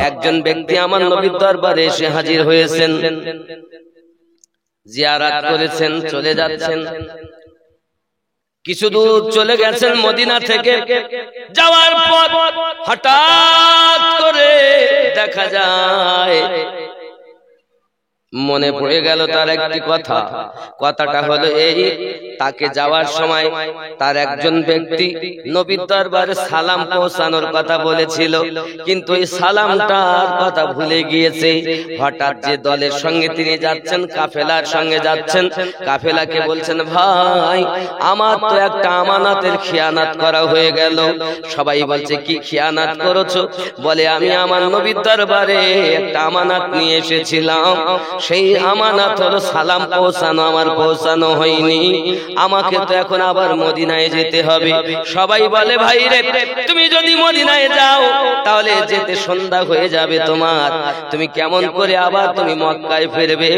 একজন ব্যক্তি আমার নবীর দরবারে এসে হাজির হয়েছেন, জিয়ারত করেছেন, চলে যাচ্ছেন। কিছু দূর চলে গেছেন মদিনা থেকে, যাওয়ার পর হঠাৎ করে দেখা যায় মনে পড়ে গেল তার একটি কথা। কথাটা হলো এই, তাকে যাওয়ার সময় তার একজন ব্যক্তি নবীর দরবারে সালাম পৌঁছানোর কথা বলেছিল, কিন্তু এই সালামটার কথা ভুলে গিয়েছে। হঠাৎ যে দলের সঙ্গে তিনি যাচ্ছেন, কাফেলার সঙ্গে যাচ্ছেন, কাফেলাকে বলছেন, ভাই আমার তো একটা আমানতের খিয়ানাত করা হয়ে গেল। সবাই বলছে, কি খিয়ানাত করেছো? বলে, আমি আমার নবীর দরবারে একটা আমানত নিয়ে এসেছিলাম, সেই আমানত হলো সালাম পৌঁছানো, আমার পৌঁছানো হয়নি, আমাকে তো এখন আবার মদিনায় যেতে হবে। সবাই বলে, ভাই রে, তুমি যদি মদিনায় যাও তাহলে যেতে সন্ধ্যা হয়ে যাবে তোমার, তুমি কেমন করে আবার তুমি মক্কায় ফিরবে?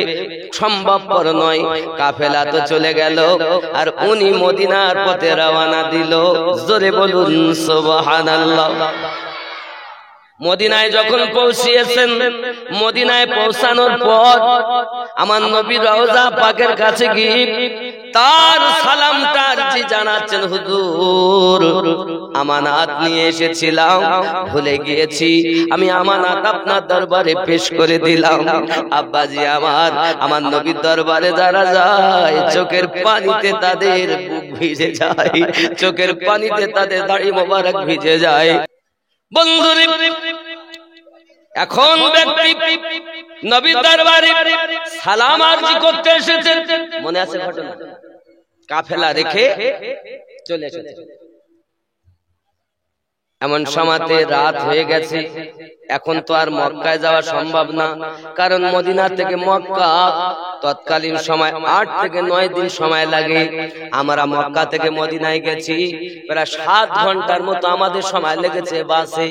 সম্ভবপর নয়। কাফেলা তো চলে গেল, আর উনি মদিনার পথে রওনা দিল। জোরে বলুন সুবহানাল্লাহ। মদিনায় যখন পৌঁছিয়েছেন, মদিনায় পৌঁছানোর পর আমার নবী রওজা পাকের কাছে গিয়ে তার সালামটা জি জানাচ্ছেন, হুজুর আমানত নিয়ে এসেছিলাম, ভুলে গিয়েছি, আমি আমানত আপনার দরবারে পেশ করে দিলাম। আব্বাজি আমার নবীর দরবারে যারা যায় চোখের পানিতে তাদের বুক ভিজে যায়, চোখের পানিতে তাদের দাড়ি মোবারক ভিজে যায়। বন্ধুরে, এখন ব্যক্তি নবীর দরবারে সালাম আরজি করতে এসেছে, মনে আছে ঘটনা? কাফেলা রেখে চলে এসেছে। এমন সময়তে রাত হয়ে গেছে, এখন তো আর মক্কায় যাওয়া সম্ভব না, কারণ মদিনা থেকে মক্কা তৎকালীন সময় 8 থেকে 9 দিন সময় লাগে। আমরা মক্কা থেকে মদিনায় গেছি প্রায় 7 ঘন্টার মতো আমাদের সময় লেগেছে বাসে।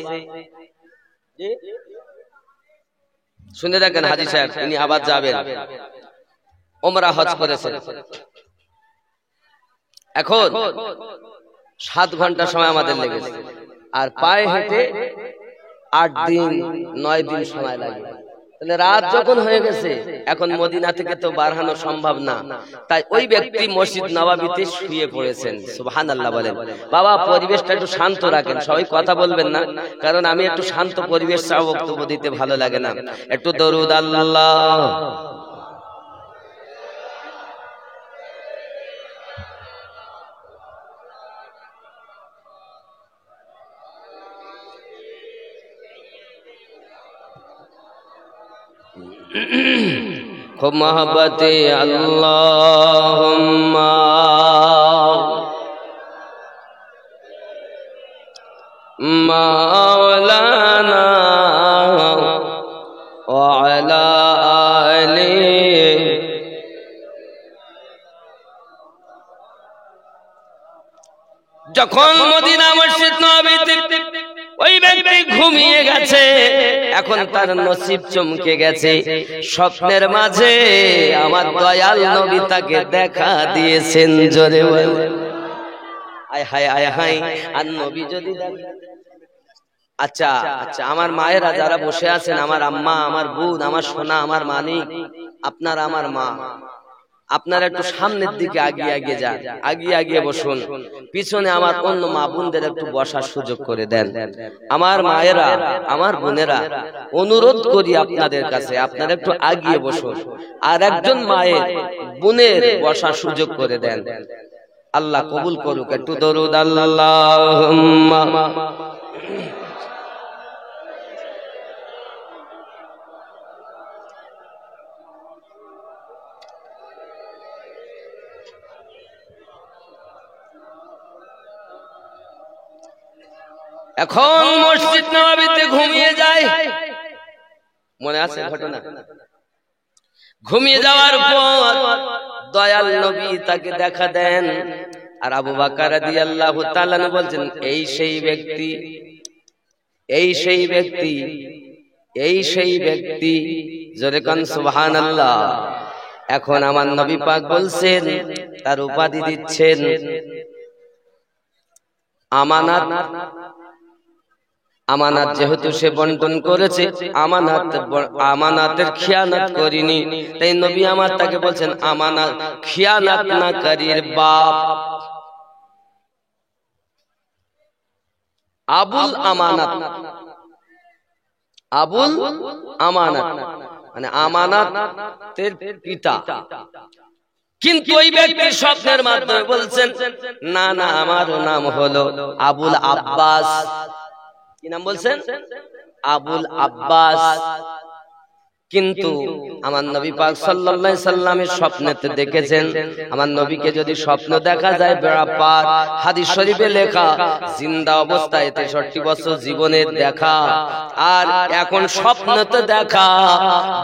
শুনে দেখেন, হাজী সাহেব তিনি আবার যাবেন, ওমরা হজ করেছেন। এখন 7 ঘন্টা সময় আমাদের লেগেছে, আর পায়ে হেঁটে 8 দিন 9 দিন সময় লাগে। তাহলে রাত যখন হয়ে গেছে, এখন মদিনা থেকে তো বাড়ানো সম্ভব না, তাই ওই ব্যক্তি মসজিদ নববীতে শুয়ে পড়েছেন। সুবহানাল্লাহ বলেন। বাবা, পরিবেশটা একটু শান্ত রাখেন, সবাই কথা বলবেন না, কারণ আমি একটু শান্ত পরিবেশ ছাড়া বক্তব্য দিতে ভালো লাগে না। একটু দরুদ আল্লাহ। খুব মহব্বতে আল্লাহুম্মা মাওলানা ওয়া আলা আলিহি। যখন মদিনা মসজিদ নববীতে ওই ব্যক্তি ঘুমিয়ে গেছে, এখন তার নসিব চমকে গেছে। স্বপ্নের মাঝে আমার দয়াল নবী তাকে দেখা দিয়েছেন। জোরে বলেন আয় হায় আয় হায়। আর নবী যদি আচ্ছা আচ্ছা, আমার মায়েরা যারা বসে আছেন, আমার আম্মা, আমার বোন, আমার সোনা, আমার মানিক, আপনারা আমার মা, আপনারা একটু সামনের দিকে আগিয়ে আগিয়ে যান, আগিয়ে আগিয়ে বসুন। পিছনে আমার অন্য মা বোনদের একটু বসার সুযোগ করে দেন। আমার মায়েরা, আমার বোনেরা, অনুরোধ করি আপনাদের কাছে, আপনারা একটু আগিয়ে বসুন, আর একজন মায়ের বোনের বসার সুযোগ করে দেন। আল্লাহ কবুল করুক। একটু দরুদ আল্লাহুম্মা। এখন মসজিদ নববীতে ঘুমিয়ে যায়, মনে আছে ঘটনা? ঘুমিয়ে যাওয়ার পর দয়াল নবী তাকে দেখা দেন, আর আবু বকর রাদিয়াল্লাহু তাআলা বলছেন, এই সেই ব্যক্তি, এই সেই ব্যক্তি, এই সেই ব্যক্তি। জোরে কান সুবহানাল্লাহ। এখন আমার নবী পাক বলছেন, তার উপাধি দিচ্ছেন আমানাত আমানাত যেহেতু সে বন্টন করেছে, আমানাতের খিয়ানত করিনি, তাই নবী আমার তাকে বলছেন আমানাত খিয়ানত না করির বাপ। আবুল আমানাত, আবুল আমানাত মানে আমানাতের পিতা। কিন্তু ওই ব্যক্তি স্বপ্নের মাধ্যমে বলছেন না না, আমারও নাম হলো আবুল আব্বাস। কি নাম বলছেন? আবুল আব্বাস। কিন্তু আমার নবী পাক সাল্লাল্লাহু আলাইহি সাল্লামের স্বপ্নেতে দেখেছেন, আমার নবীকে যদি স্বপ্ন দেখা যায় বেড়াপার, হাদিস শরীফে লেখা জিন্দা অবস্থায় 63 বছর জীবনের দেখা আর এখন স্বপ্নতে দেখা,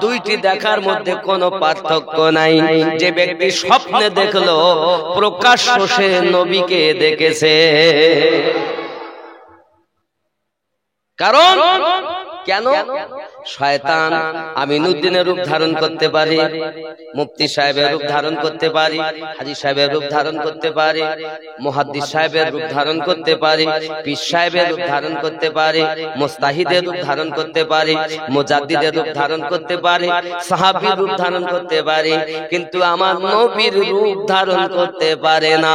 দুইটি দেখার মধ্যে কোনো পার্থক্য নাই। যে ব্যক্তি স্বপ্নে দেখলো প্রকাশ্য সে নবীকে দেখেছে। কারণ কেন? শয়তান আমিনুদ্দিনের রূপ ধারণ করতে পারে, মুফতি সাহেবের রূপ ধারণ করতে পারে, হাজী সাহেবের রূপ ধারণ করতে পারে, মুহাদ্দিস সাহেবের রূপ ধারণ করতে পারে, পীর সাহেবের রূপ ধারণ করতে পারে, মুস্তাহিদের রূপ ধারণ করতে পারে, মুজাদ্দিদের রূপ ধারণ করতে পারে, সাহাবীর রূপ ধারণ করতে পারে, কিন্তু আমার নবীর রূপ ধারণ করতে পারে না।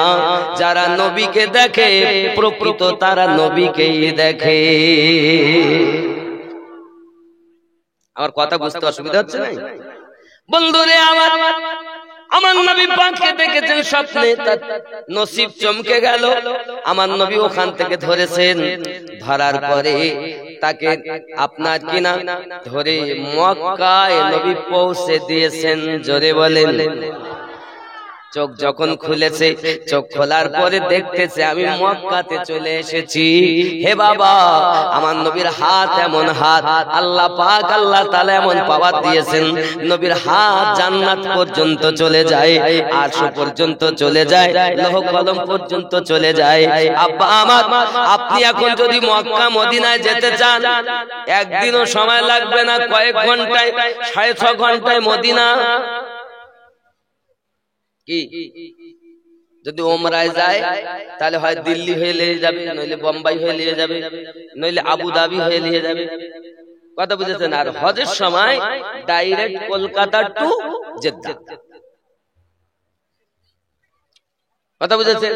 যারা নবীকে দেখে প্রকৃত তারা নবীকেই দেখে। আমার কথা বুঝতে অসুবিধা হচ্ছে না? বন্ধুরে আমার, আমার নবী পাককে দেখেছেন স্বপ্নে, তার নসিব চমকে গেল। আমার নবী ওখান থেকে ধরেছেন, ধরার পরে তাকে আপনার কিনা ধরে মক্কায় নবী পৌঁছে দিয়েছেন। জোরে বলেন। চোখ যখন খুলেছে, চোখ খোলার পরে দেখতেছে আমি মক্কাতে চলে এসেছি। হে বাবা, আমার নবীর হাত এমন হাত, আল্লাহ পাক আল্লাহ তাআলা এমন পাওয়ার দিয়েছেন, নবীর হাত জান্নাত পর্যন্ত চলে যায়, আরশ পর্যন্ত চলে যায়, লৌহ কলম পর্যন্ত চলে যায়। আব্বা আমার, আপনি এখন যদি মক্কা মদিনায় যেতে চান, একদিনও সময় লাগবে না, কয়েক ঘন্টায়, 6.5 ঘন্টায় মদিনা। কি যদি ওমরায় যায় তাহলে হয় দিল্লি হয়ে নিয়ে যাবে, নইলে বোম্বাই হয়ে নিয়ে যাবে, নইলে আবুধাবি হয়ে নিয়ে যাবে। কথা বুঝেছেন? আর হজের সময় ডাইরেক্ট কলকাতা টু জেদ্দা। কথা বুঝেছেন?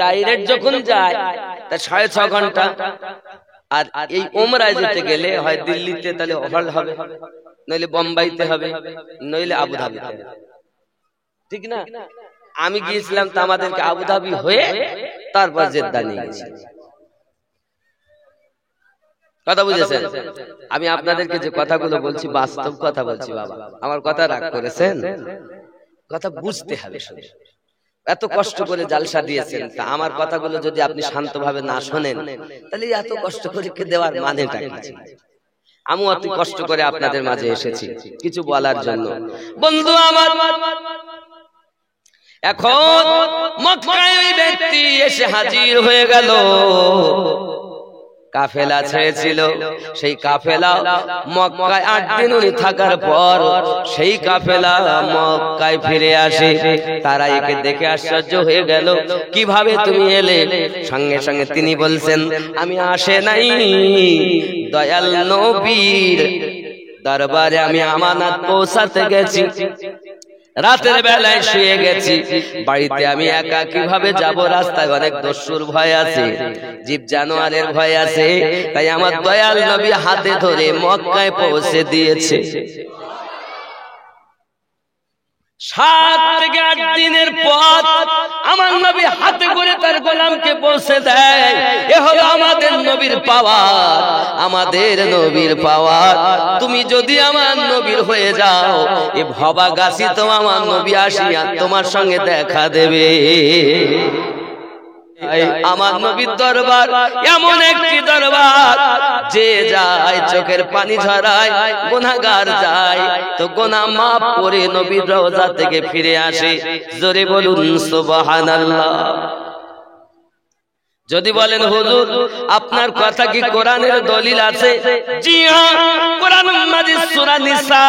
ডাইরেক্ট যখন যায় তা 6.5 ঘন্টা। আর এই ওমরায় যেতে গেলে হয় দিল্লিতে তাহলে হল হবে, নইলে বোম্বাইতে হবে, নইলে আবুধাবিতে হবে। ঠিক না? আমি গিয়েছিলাম তো আমাদেরকে আবুধাবি হয়ে তারপর জেদ্দা নিয়ে গেছি। কথা বুঝেছেন? আমি আপনাদেরকে যে কথাগুলো বলছি বাস্তব কথা বলছি বাবা, আমার কথা রাগ করেছেন? কথা বুঝতে হবে। এত কষ্ট করে জালসা দিয়েছেন, তা আমার কথাগুলো যদি আপনি শান্তভাবে না শোনেন তাহলে এত কষ্ট করে দেওয়ার মানেটা কি? আমি অত কষ্ট করে আপনাদের মাঝে এসেছি কিছু বলার জন্য। বন্ধু আমার, এখন মক্কায় ওই ব্যক্তি এসে হাজির হয়ে গেল। কাফেলা ছেড়েছিল, সেই কাফেলা মক্কায় 8 দিন উনি থাকার পর সেই কাফেলা মক্কায় ফিরে আসে। তারা একে দেখে আশ্চর্য হয়ে গেল, কিভাবে তুমি এলে? সঙ্গে সঙ্গে তিনি বলছেন, আমি আসে নাই, দয়াল নবীর দরবারে আমি আমানত পৌঁছাতে গেছি। রাতের বেলায় শুয়ে গেছি, বাড়িতে আমি একা কিভাবে যাব? রাস্তায় অনেক দস্যুর ভয় আছে, জীব জানোয়ারের ভয় আছে, তাই আমার দয়াল নবী হাতে ধরে মক্কায় পৌঁছে দিয়েছে। 7 থেকে 8 দিনের পথ আমার নবী হাতে করে তার গোলামকে পৌঁছে দেয়। এ হলো আমাদের নবীর পাওয়ার, আমাদের নবীর পাওয়ার। তুমি যদি আমার নবীর হয়ে যাও, এ ভবা গাছি তো আমার নবী আসিয়া তোমার সঙ্গে দেখা দেবে। আমার নবীর দরবার এমন একটি দরবার, যে যায় চোখের পানি ঝরায়, গুনাহগার যায় তো গুনাহ মাফ করে নবীর রওজা থেকে ফিরে আসে। জোরে বলুন সুবহানাল্লাহ। যদি বলেন হুজুর আপনার কথা কি কোরআনের দলিল আছে? জি হ্যাঁ, কোরআন মাজিদ সূরা নিসা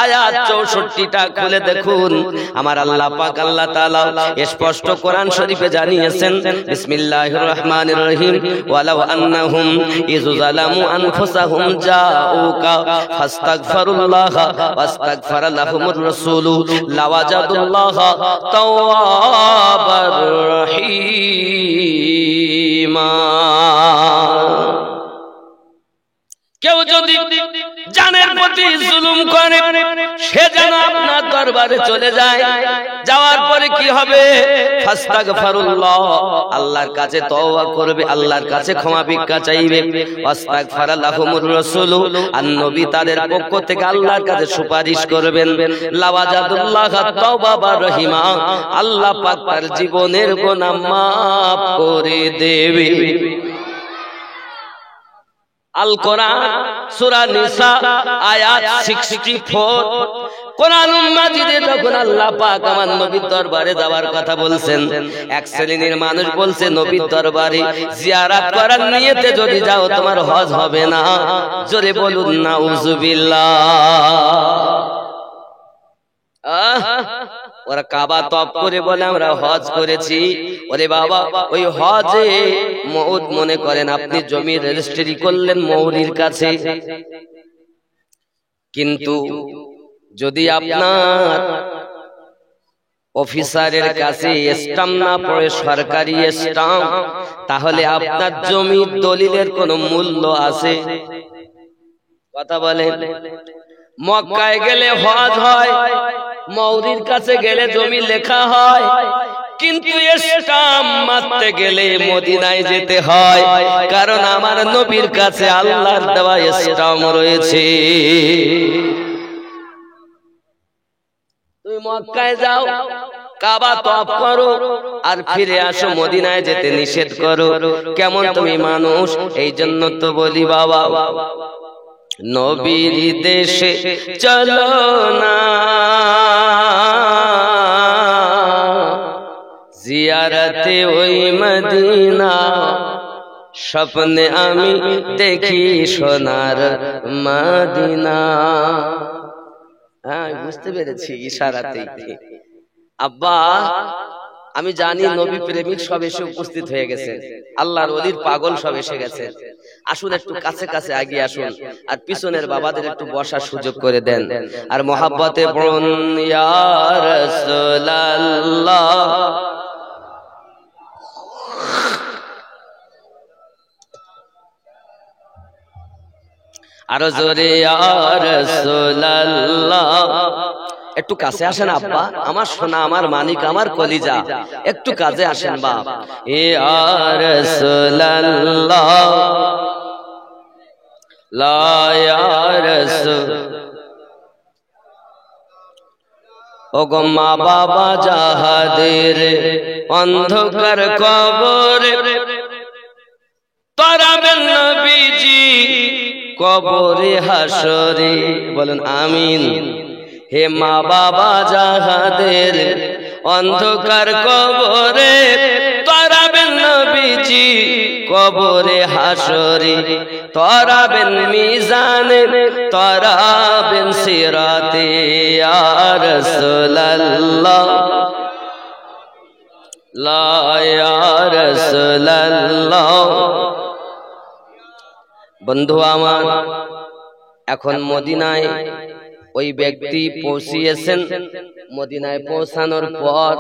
আয়াত 64টা খুলে দেখুন। আমার আল্লাহ পাক আল্লাহ তাআলা স্পষ্ট কোরআন শরীফে জানিয়েছেন, বিসমিল্লাহির রহমানির রহিম, ওয়ালাউ আন্নাহুম ইয যালামু আনফুসাহুম জাউকা ফাস্তাগফিরুল্লাহ ওয়াস্তাগফারা লাহুমুর রাসূলু লাওয়াজাদুল্লাহা তাওয়াবার রহিমা। কেউ যদি জানের প্রতি জুলুম করে সে যেন আপনার দরবারে চলে যায়, যাওয়ার পরে কি হবে? ফাস্তাগফিরুল্লাহ, আল্লাহর কাছে তওবা করবে, আল্লাহর কাছে ক্ষমা ভিক্ষা চাইবে। ওয়াস্তাগফারা লাহুমুর রাসূলু, আর নবী তাদের পক্ষ থেকে আল্লাহর কাছে সুপারিশ করবেন। লাওয়াজাদুল্লাহ তাওবাবার রহিমা, আল্লাহ পাক তার জীবনের গুনাহ মাফ করে দেবে। আল কোরআন সূরা নিসা আয়াত 64। কোরআনুল মাজিদে যখন আল্লাহ পাক আমার নবীর দরবারে যাওয়ার কথা বলছেন, এক শ্রেণীর মানুষ বলছে নবীর দরবারে জিয়ারত করার নিয়তে যদি যাও তোমার হজ হবে না। জোরে বলুন নাউজুবিল্লাহ। ওরা কাবা তওয়াফ করে বলে আমরা হজ করেছি। ওরে বাবা, ওই হজে মওত মনে করেন আপনি জমি রেজিস্ট্রি করলেন মৌরির কাছে, কিন্তু যদি আপনার অফিসারের কাছে স্টাম্প না পড়ে সরকারি স্টাম্প, তাহলে আপনার জমির দলিলের কোনো মূল্য আছে? কথা বলেন। মক্কায় গেলে হজ হয়, মৌরির কাছে গেলে জমি লেখা হয়, কিন্তু স্টাম্প মারতে গেলে মদিনায় যেতে হয়, কারণ আমার নবীর কাছে আল্লাহর দেওয়া স্টাম্প রয়েছে। তুমি মক্কায় যাও, কাবা তওয়াফ করো, আর ফিরে আসো, মদিনায় যেতে নিষেধ করো। কেমন তুমি মানুষ? এই জন্য তো বলি বাবা, নবীর দেশে চলো না, জিয়ারতে ওই মদিনা, স্বপ্নে আমি দেখি সোনার মদিনা। হ্যাঁ, বুঝতে পেরেছি ইশারাতেই। আব্বা, আমি জানি নবী প্রেমিক সব এসে উপস্থিত হয়ে গেছে, আল্লাহর ওলির পাগল সব এসে গেছে। আসুন একটু কাছে কাছে আগিয়ে আসুন, আর পিছনের বাবাদের একটু বসার সুযোগ করে দেন, আর মহাব্বতে বলুন ইয়া রাসূলুল্লাহ। আরো জোরে ইয়া রাসূলুল্লাহ। একটু কাছে আসেন আব্বা, আমার সোনা, আমার মানিক, আমার কলিজা, একটু কাছে আসেন বাপ। ইয়া রাসূলুল্লাহ, লা ইয়া রাসূল। ওগো মা বাবা যাহাদের অন্ধকার কবরে, তারাবেন নবীজি কবরে হাসরে। বলেন আমিন। হে মা বাবা যাহাদের অন্ধকার কবরে, তারাবেন নবীজি কবরে হাসরে, তারাবেন মিজানে, তারাবেন সিরাতে। ইয়া রাসূলুল্লাহ, লা ইয়া রাসূলুল্লাহ। বন্ধু আমার, এখন মদিনায় ওই ব্যক্তি পৌঁছিয়েছেন। মদিনায় পৌঁছানোর পর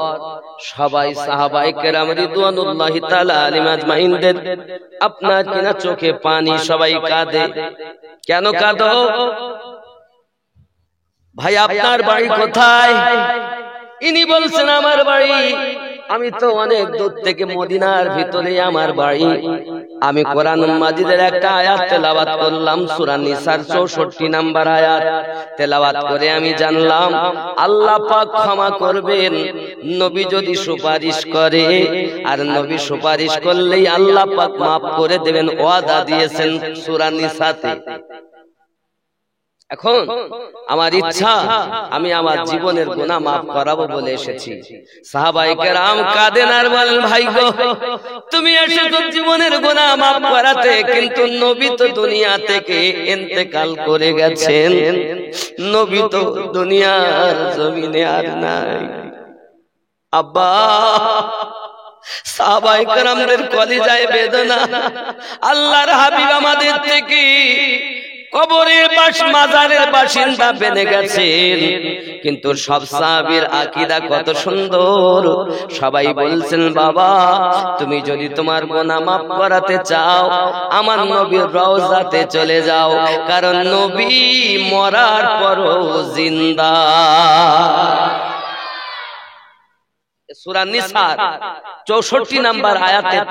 সবাই সাহাবায়ে কেরাম রিদওয়ানুল্লাহি তাআলা আলাইহিম আজমাইনদের আপনার কিনা চোখে পানি, সবাই কাঁদে। কেন কাঁদো ভাই? আপনার বাড়ি কোথায়? ইনি বলছেন আমার বাড়ি, আমি তো অনেক দূর থেকে, মদিনার ভিতরে আমার বাড়ি। আমি কোরআনুল মাজিদের একটা আয়াত তেলাওয়াত করলাম, সূরা নিসার 64 নাম্বার আয়াত তেলাওয়াত করে আমি জানলাম আল্লাহ পাক ক্ষমা করবেন নবী যদি সুপারিশ করে, আর নবী সুপারিশ করলেই আল্লাহ পাক maaf করে দেবেন, ওয়াদা দিয়েছেন সূরা নিসাতে। এখন আমার ইচ্ছা আমি আমার জীবনের গুনাহ মাফ করাবো বলে এসেছি। সাহাবায়ে কেরাম কাঁদেন আর বলেন, ভাই গো তুমি এসেছো জীবনের গুনাহ মাফ করাতে, কিন্তু নবী তো দুনিয়া থেকে ইন্তেকাল করে গেছেন, নবী তো দুনিয়ার জমিনে আর নাই। আব্বা, সাহাবায়ে কেরামদের কলিজায় বেদনা। আল্লাহর হাবিব আমাদের থেকে কবরের মাজারের বাসিন্দা বেনে গেছেন, কিন্তু সব সাহাবীর আকীদা কত সুন্দর। সবাই বলছেন, বাবা তুমি যদি তোমার গুনাহ মাফ করাতে চাও আমার নবীর রওজাতে চলে যাও, কারণ নবী মরার পরও জিন্দা। সূরা নিসার 64 নম্বর আয়াতের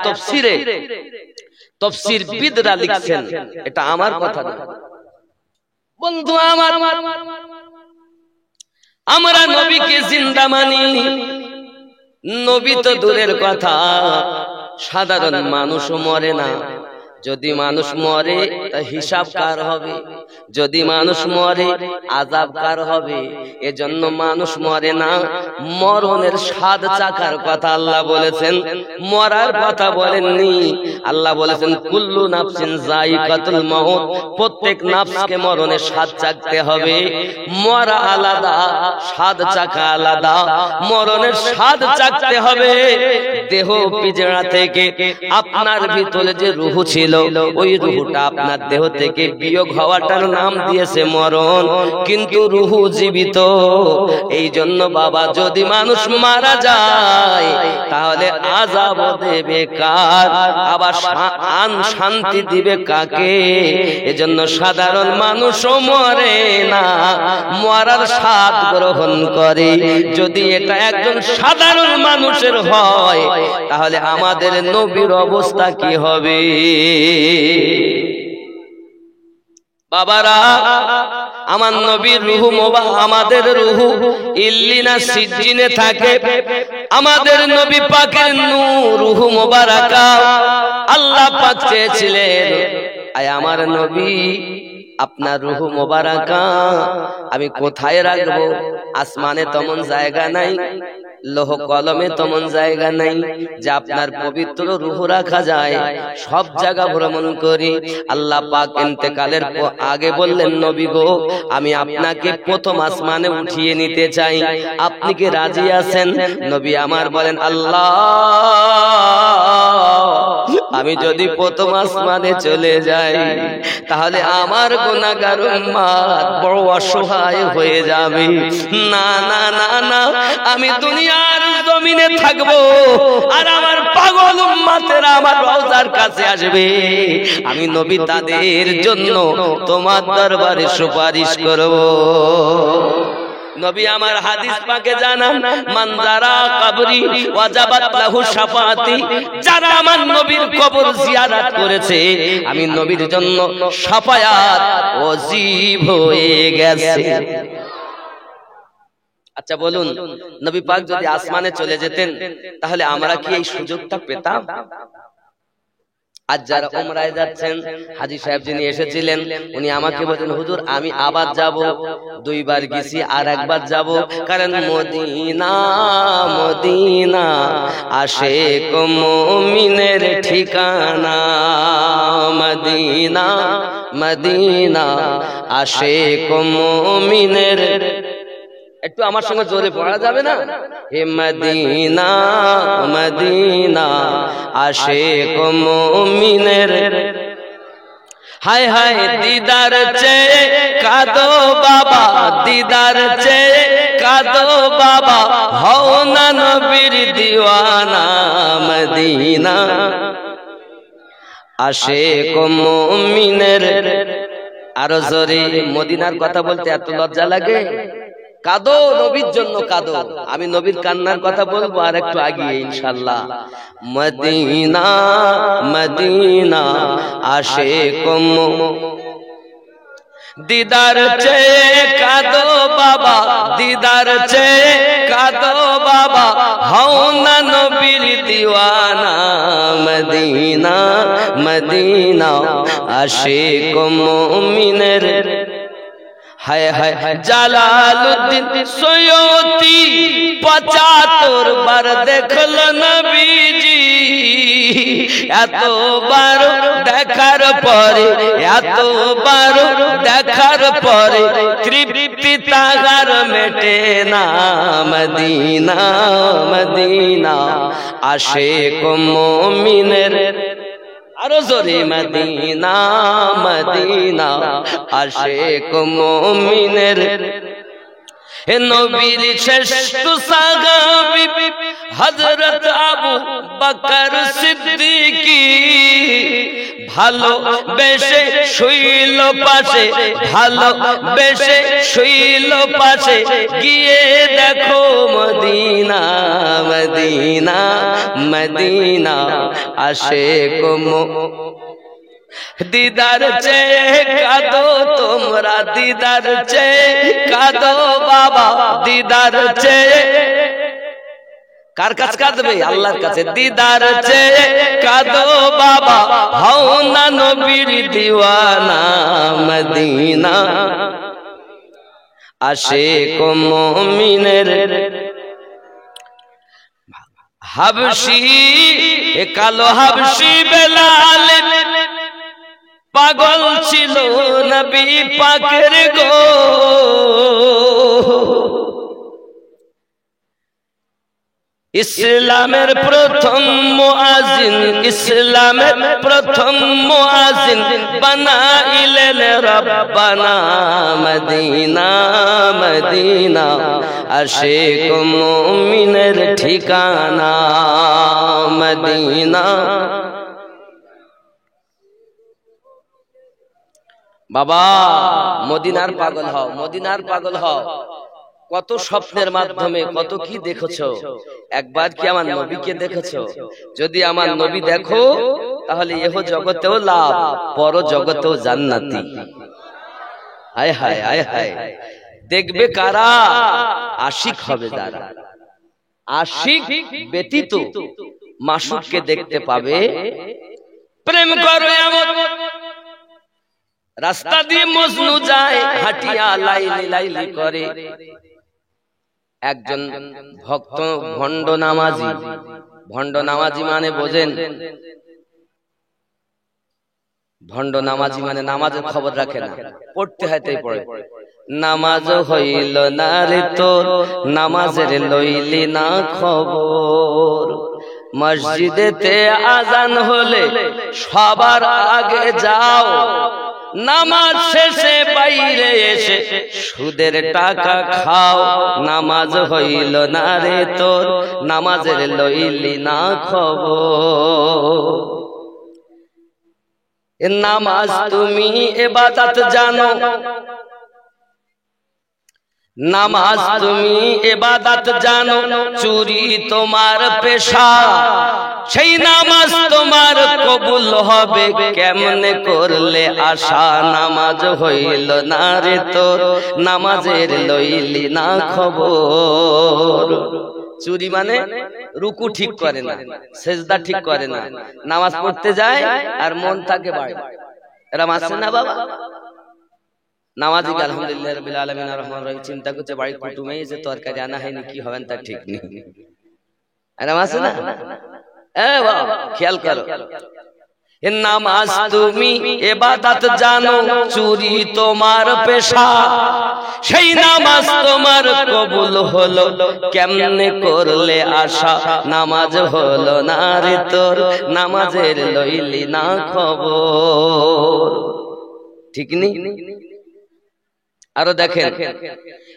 তাফসীর বিদরা লিখছেন, এটা আমার কথা না বন্ধু আমার, আমরা নবীকে জিন্দা মানি। নবী তো দূরের কথা, সাধারণ মানুষও মরে না। যদি মানুষ মরে তা হিসাব কার হবে? যদি মানুষ মরে আযাব কার হবে? এজন্য মানুষ মরে না। মরণের স্বাদ চাখার কথা আল্লাহ বলেছেন, মরার কথা বলেননি। আল্লাহ বলেছেন কুল্লু নাফসিন যায়িকাতুল মাউত, প্রত্যেক নাফসকে মরণের স্বাদ চাখতে হবে। মরা আলাদা, স্বাদ চাখা আলাদা। মরণের স্বাদ চাখতে হবে। দেহ পিজড়া থেকে আপনার ভিতরে যে রূহ ছিল, ওই রূহটা আপনার দেহ থেকে বিয়োগ হওয়াটার নাম দিয়েছে মরণ, কিন্তু রূহ জীবিত। এই জন্য বাবা যদি মানুষ মারা যায় তাহলে আযাব দেবে কার, আবার শান্তি দিবে কাকে? এজন্য সাধারণ মানুষও মরে না, মরার স্বাদ গ্রহণ করে। যদি এটা একজন সাধারণ মানুষের হয় তাহলে আমাদের নবীর অবস্থা কি হবে? বাবারা, আমার নবীর রূহ আমাদের রূহ ইল্লিনা সিজ্জিনে থাকে। আমাদের নবী পাকের রূহ মোবারকা আল্লাহ পাক চেয়েছিলেন, আয় আমার নবী আপনার রূহ মোবারকা আমি কোথায় রাখবো? আসমানে তেমন জায়গা নাই, লোহ কলমে তেমন জায়গা নাই যে আপনার পবিত্র রূহ রাখা যায়। সব জায়গা ভ্রমণ করি। আল্লাহ পাক ইন্তেকালের আগে বললেন, নবী গো আমি আপনাকে প্রথম আসমানে উঠিয়ে নিতে চাই, আপনি কি রাজি আছেন? নবী আমার বলেন, আল্লাহ আমি যদি প্রথম আসমানে চলে যাই তাহলে আমার গুনাহগার উম্মত বড় অসহায় হয়ে যাবে। না না না না, আমি দুনিয়ার জমিনে থাকবো আর আমার পাগল উম্মতেরা আমার রওজার কাছে আসবে। আমি নবী তাদের জন্য তোমার দরবারে সুপারিশ করব। নবী আমার হাদিস পাকে জানান, মান যারা কবরি ওয়াজাবাত লাহু শাফাআতি, যারা আমার নবীর কবর জিয়ারত করেছে আমি নবীর জন্য শাফায়াত ওয়াজিব হয়ে গেছে। আচ্ছা বলুন, নবী পাক যদি আসমানে চলে যেতেন তাহলে আমরা কি এই সুযোগটা পেতাম? আজ যারা উমরায় যাচ্ছেন, হাজী সাহেব যিনি এসেছিলেন উনি আমাকে বলেন, হুজুর আমি আবার যাব, 2 বার গেছি আর একবার যাব, কারণ মদিনা মদিনা আশিক মুমিনের ঠিকানা। মদিনা মদিনা আশিক মুমিনের, একটু আমার সঙ্গে জোরে পড়া যাবে না? হে মদিনা মদিনা আশিক মুমিনের, হায় হায় দিদার চেয়ে কাঁদো বাবা, দিদার চেয়ে কাঁদো বাবা, হও না নবীর দিওয়ানা। মদিনা আশিক মুমিনের। আরো জোরে, মদিনার কথা বলতে এত লজ্জা লাগে? কাঁদো, নবীর জন্য কাঁদো। আমি নবীর কান্নার কথা বলবো আর একটু আগে ইনশাআল্লাহ। মদিনা মদিনা আশিক দিদার চেয়ে কাঁদো বাবা, দিদার চেয়ে কাঁদো বাবা, হও না নবীর দিওয়ানা। মদিনা মদিনা আশিক মুমিনের, হায় হায় জালালউদ্দিন সৈয়দী ৭৫ বার দেখল নবীজি। এতবার দেখার পরে, এতবার দেখার পরে তৃপ্তি তাহার মেটে না। মদিনা মদিনা আশিক মুমিনের, আরো জোরে মদিনা মদিনা আশিক মুমিনের। হে নবীর শ্রেষ্ঠ সাহাবী হযরত আবু বকর সিদ্দিকী ভালো বেশে শুইল পাশে, ভালো বেশে শুইল পাশে, গিয়ে দেখো মদিনা মদিনা মদিনা আশিক দিদার চেয়ে কাঁদো তোমরা, দিদার চেয়ে কাঁদো বাবা, দিদার চেয়ে। কার কাছে কাঁদবে? আল্লাহর কাছে। দিদার চেয়ে কাঁদো বাবা, হও না নবীর দিওয়ানা। মদিনা আশিক মুমিনের। হাবশি কালো হাবশি বেলাল পাগল ছিল নবী পাকের গো। ইসলামের প্রথম মুয়াজ্জিন, ইসলামের প্রথম মুয়াজ্জিন বানাইলেন রব্বানা। মদিনা মদিনা আশিক মুমিনের ঠিকানা। মদিনা বাবা মদিনার পাগল হও, মদিনার পাগল হও। কত স্বপ্নের মাধ্যমে কত কি দেখেছো, একবার কি আমার নবীকে দেখেছো? যদি আমার নবী দেখো তাহলে এহ জগতেও লাভ, পর জগতেও জান্নাতি। হায় হায় হায় হায়। দেখবে কারা? আশিক হবে যারা। আশিক ব্যতীত মাশুককে দেখতে পাবে। প্রেম করো এমন রাস্তা দিয়ে মজনু যায় হাঁটিয়া লাইলি লাইলি করে। একজন ভক্ত ভণ্ড নামাজি, ভণ্ড নামাজি মানে বোঝেন? ভণ্ড নামাজি মানে নামাজের খবর রাখে না, পড়তে হয় তাই পড়ে। নামাজ হইল না রে তোর, নামাজের লইলি না খবর। মসজিদেতে আজান হলে সবার আগে যাও, নামাজ শেষে বাইরে এসে সুদের টাকা খাও। নামাজ হইল না রে তোর, নামাজের লইলি না খবর। নামাজ তুমি ইবাদত জানো, নামাজ তুমি ইবাদত জানো, চুরি তোমার পেশা। সেই নামাজ তোমার কবুল হবে কেমনে করলে আশা। নামাজ হইল না রে তোর, নামাজের লইলি না খবর। চুরি মানে রুকু ঠিক করে না, সেজদা ঠিক করে না, নামাজ পড়তে যায় আর মন থাকে বাড়ি। এরা মাসে না বাবা। নামাজি আলহামদুলিল্লাহ রাব্বিল আলামিন আর রহমান রহিম চিন্তা করছে বাড়ি কুটুমে যে তরকারি আনা হয়নি, কি হবেন তা ঠিক নেই। এরা মাসে না। খেয়াল করো, নামাজ তুমি ইবাদত জানো, চুরি তোমার পেশা। সেই নামাজ তোমার কবুল হলো কেমনে করলে আশা। নামাজ হলো না রে তোর, নামাজের লইলি না খবর। ঠিক নেই? আরো দেখেন,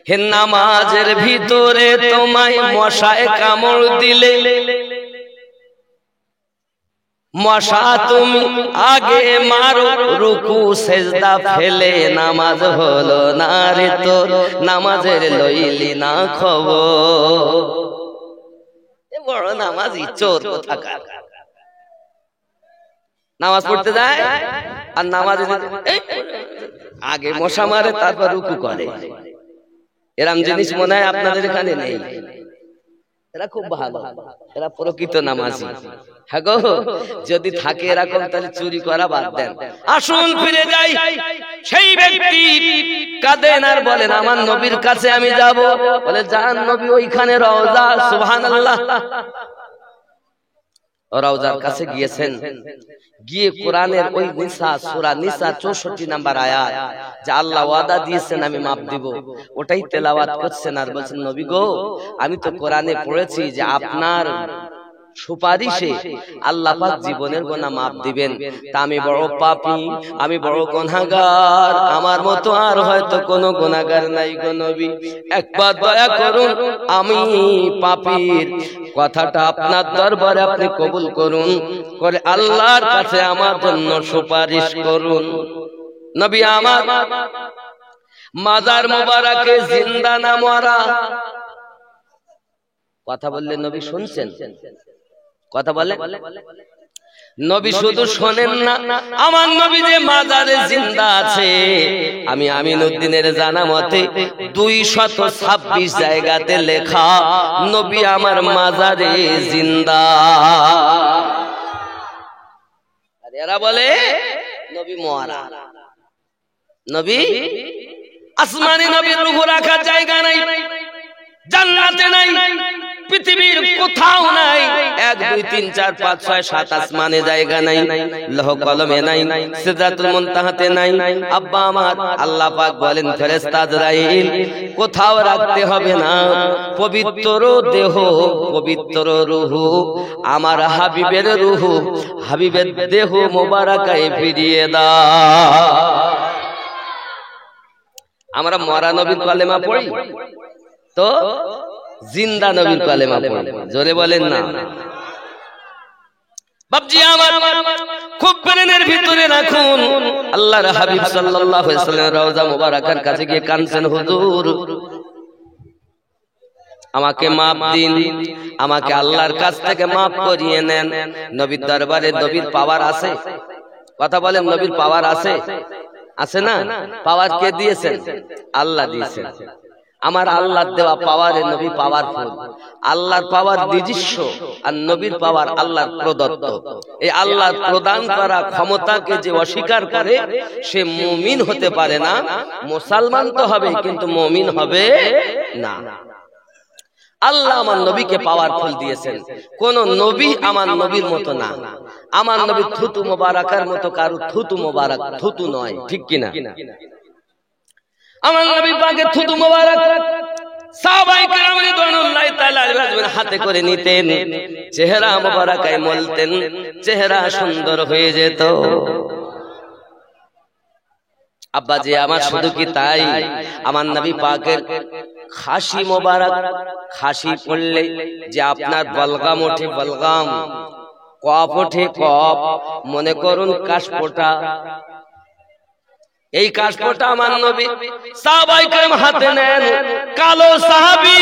হে নামাজের ভিতরে তোমায় মশায় কামড় দিলে, মশা তুমি আগে মারো, রুকু সেজদা ফেলে। নামাজ হলো না রে তোর, নামাজের লইলি না খবর। বড় নামাজি চোর কোথাকার। নামাজ পড়তে যায় আর নামাজ আগে মশা মারে তারপর রুকু করে। এরম জিনিস মনে হয় আপনাদের এখানে নেই। এরা খুব ভালো, এরা প্রকৃত নামাজি। হ্যাঁ গো, যদি থাকে এরকম তাহলে চুরি করা বাদ দেন। আসুন ফিরে যাই, সেই ব্যক্তি কাঁদেন আর বলেন আমার নবীর কাছে আমি যাব। বলে যান, নবী ওইখানে রওজা, সুবহানাল্লাহ। রওজার কাছে গিয়েছেন, গিয়ে কোরআনের ওই নিসা, সূরা নিসা 64 নাম্বার আয়াত, যে আল্লাহ ওয়াদা দিয়েছেন আমি মাপ দিব, ওটাই তেলাওয়াত করছেন আর বলছেন নবী গো, আমি তো কোরআনে পড়েছি যে আপনার সুপারিশে আল্লাহ পাক জীবনের গুনাহ মাফ দিবেন। তা আমি বড় পাপী, আমি বড় গুনাহগার, আমার মতো আর হয়তো কোনো গুনাহগার নাই গো নবী, একবার দয়া করুন, আমি পাপীর কথাটা আপনার দরবারে আপনি কবুল করুন, করে আল্লাহর কাছে আমার জন্য সুপারিশ করুন। নবী আমার মাজার মোবারকে জিন্দা না মরা, কথা বললে নবী শুনছেন? কথা বলে নবী শুধু শোনেন না, আমার নবী যে মাজারে জিন্দা আছে, আমি আমিনউদ্দিনের জানা মতে 226 জায়গাতে লেখা নবী আমার মাজারে জিন্দা। আর এরা বলে নবী মরা, নবী আসমানে নবীর রূহ রাখার জায়গা নাই, জান্নাতে নাই, পৃথিবীর কোথাও নাই, 1 2 3 4 5 6 7 আসমানে জায়গা নাই, লৌহ কলমে নাই, সিদরাতুল মুনতাহাতে নাই। আব্বা আমার আল্লাহ পাক বলেন ফেরেশতা আজরাইল কোথাও রাখতে হবে না, পবিত্র দেহ, পবিত্র রূহ, আমার হাবিবের রূহ, হাবিবের দেহ মোবারকায় ফিরিয়ে দাও। আমরা মরা নবীর কলেমা পড়ি তো জিন্দা নবীর কলেমা পড়ি, জোরে বলেন না। বাপজি আমার খুব প্রাণের ভিতরে রাখুন, আল্লাহর হাবিব সাল্লাল্লাহু আলাইহি ওয়াসাল্লাম রওজা মুবারাকার কাছে গিয়ে কাঁদছেন, হুজুর আমাকে মাপ দিন, আমাকে আল্লাহর কাছ থেকে মাপ করিয়ে নেন। নবীর দরবারে নবীর পাওয়ার আছে, কথা বলেন নবীর পাওয়ার আছে, আছে না? পাওয়ার কে দিয়েছেন? আল্লাহ দিয়েছেন। আমার আল্লাহর দেওয়া পাওয়ারে নবী পাওয়ারফুল, আল্লাহর পাওয়ার নিজস্ব আর নবীর পাওয়ার আল্লাহর প্রদত্ত। এই আল্লাহর প্রদান করা ক্ষমতাকে যে অস্বীকার করে সে মুমিন হতে পারে না, মুসলমান তো হবে কিন্তু মুমিন হবে না। আল্লাহ আমার নবীকে পাওয়ারফুল দিয়েছেন, কোন নবী আমার নবীর মতো না। আমার নবী থুতু মোবারকার মতো কারো থুতু মোবারক থুতু নয়, ঠিক কিনা? আমার নবী পাকের থুতু মোবারক সাহাবায়ে কেরাম রিদওয়ানুল্লাহি তাআলা আলাইহিম হাতে করে নিতেন, চেহারা মোবারকায় মলতেন, চেহারা সুন্দর হয়ে যেত। আব্বাজি আমার শুধু কি তাই, আমার নবী পাকের খাসি মোবারক, খাসি পড়লে যে আপনার বলগাম ওঠে, বলগাম, কফ ওঠে, কফ, মনে করুন কাশফোঁটা, এই কাশফোঁটা আমার নবী সাহাবায়ে কেরাম হাতে নেন, কালো সাহাবী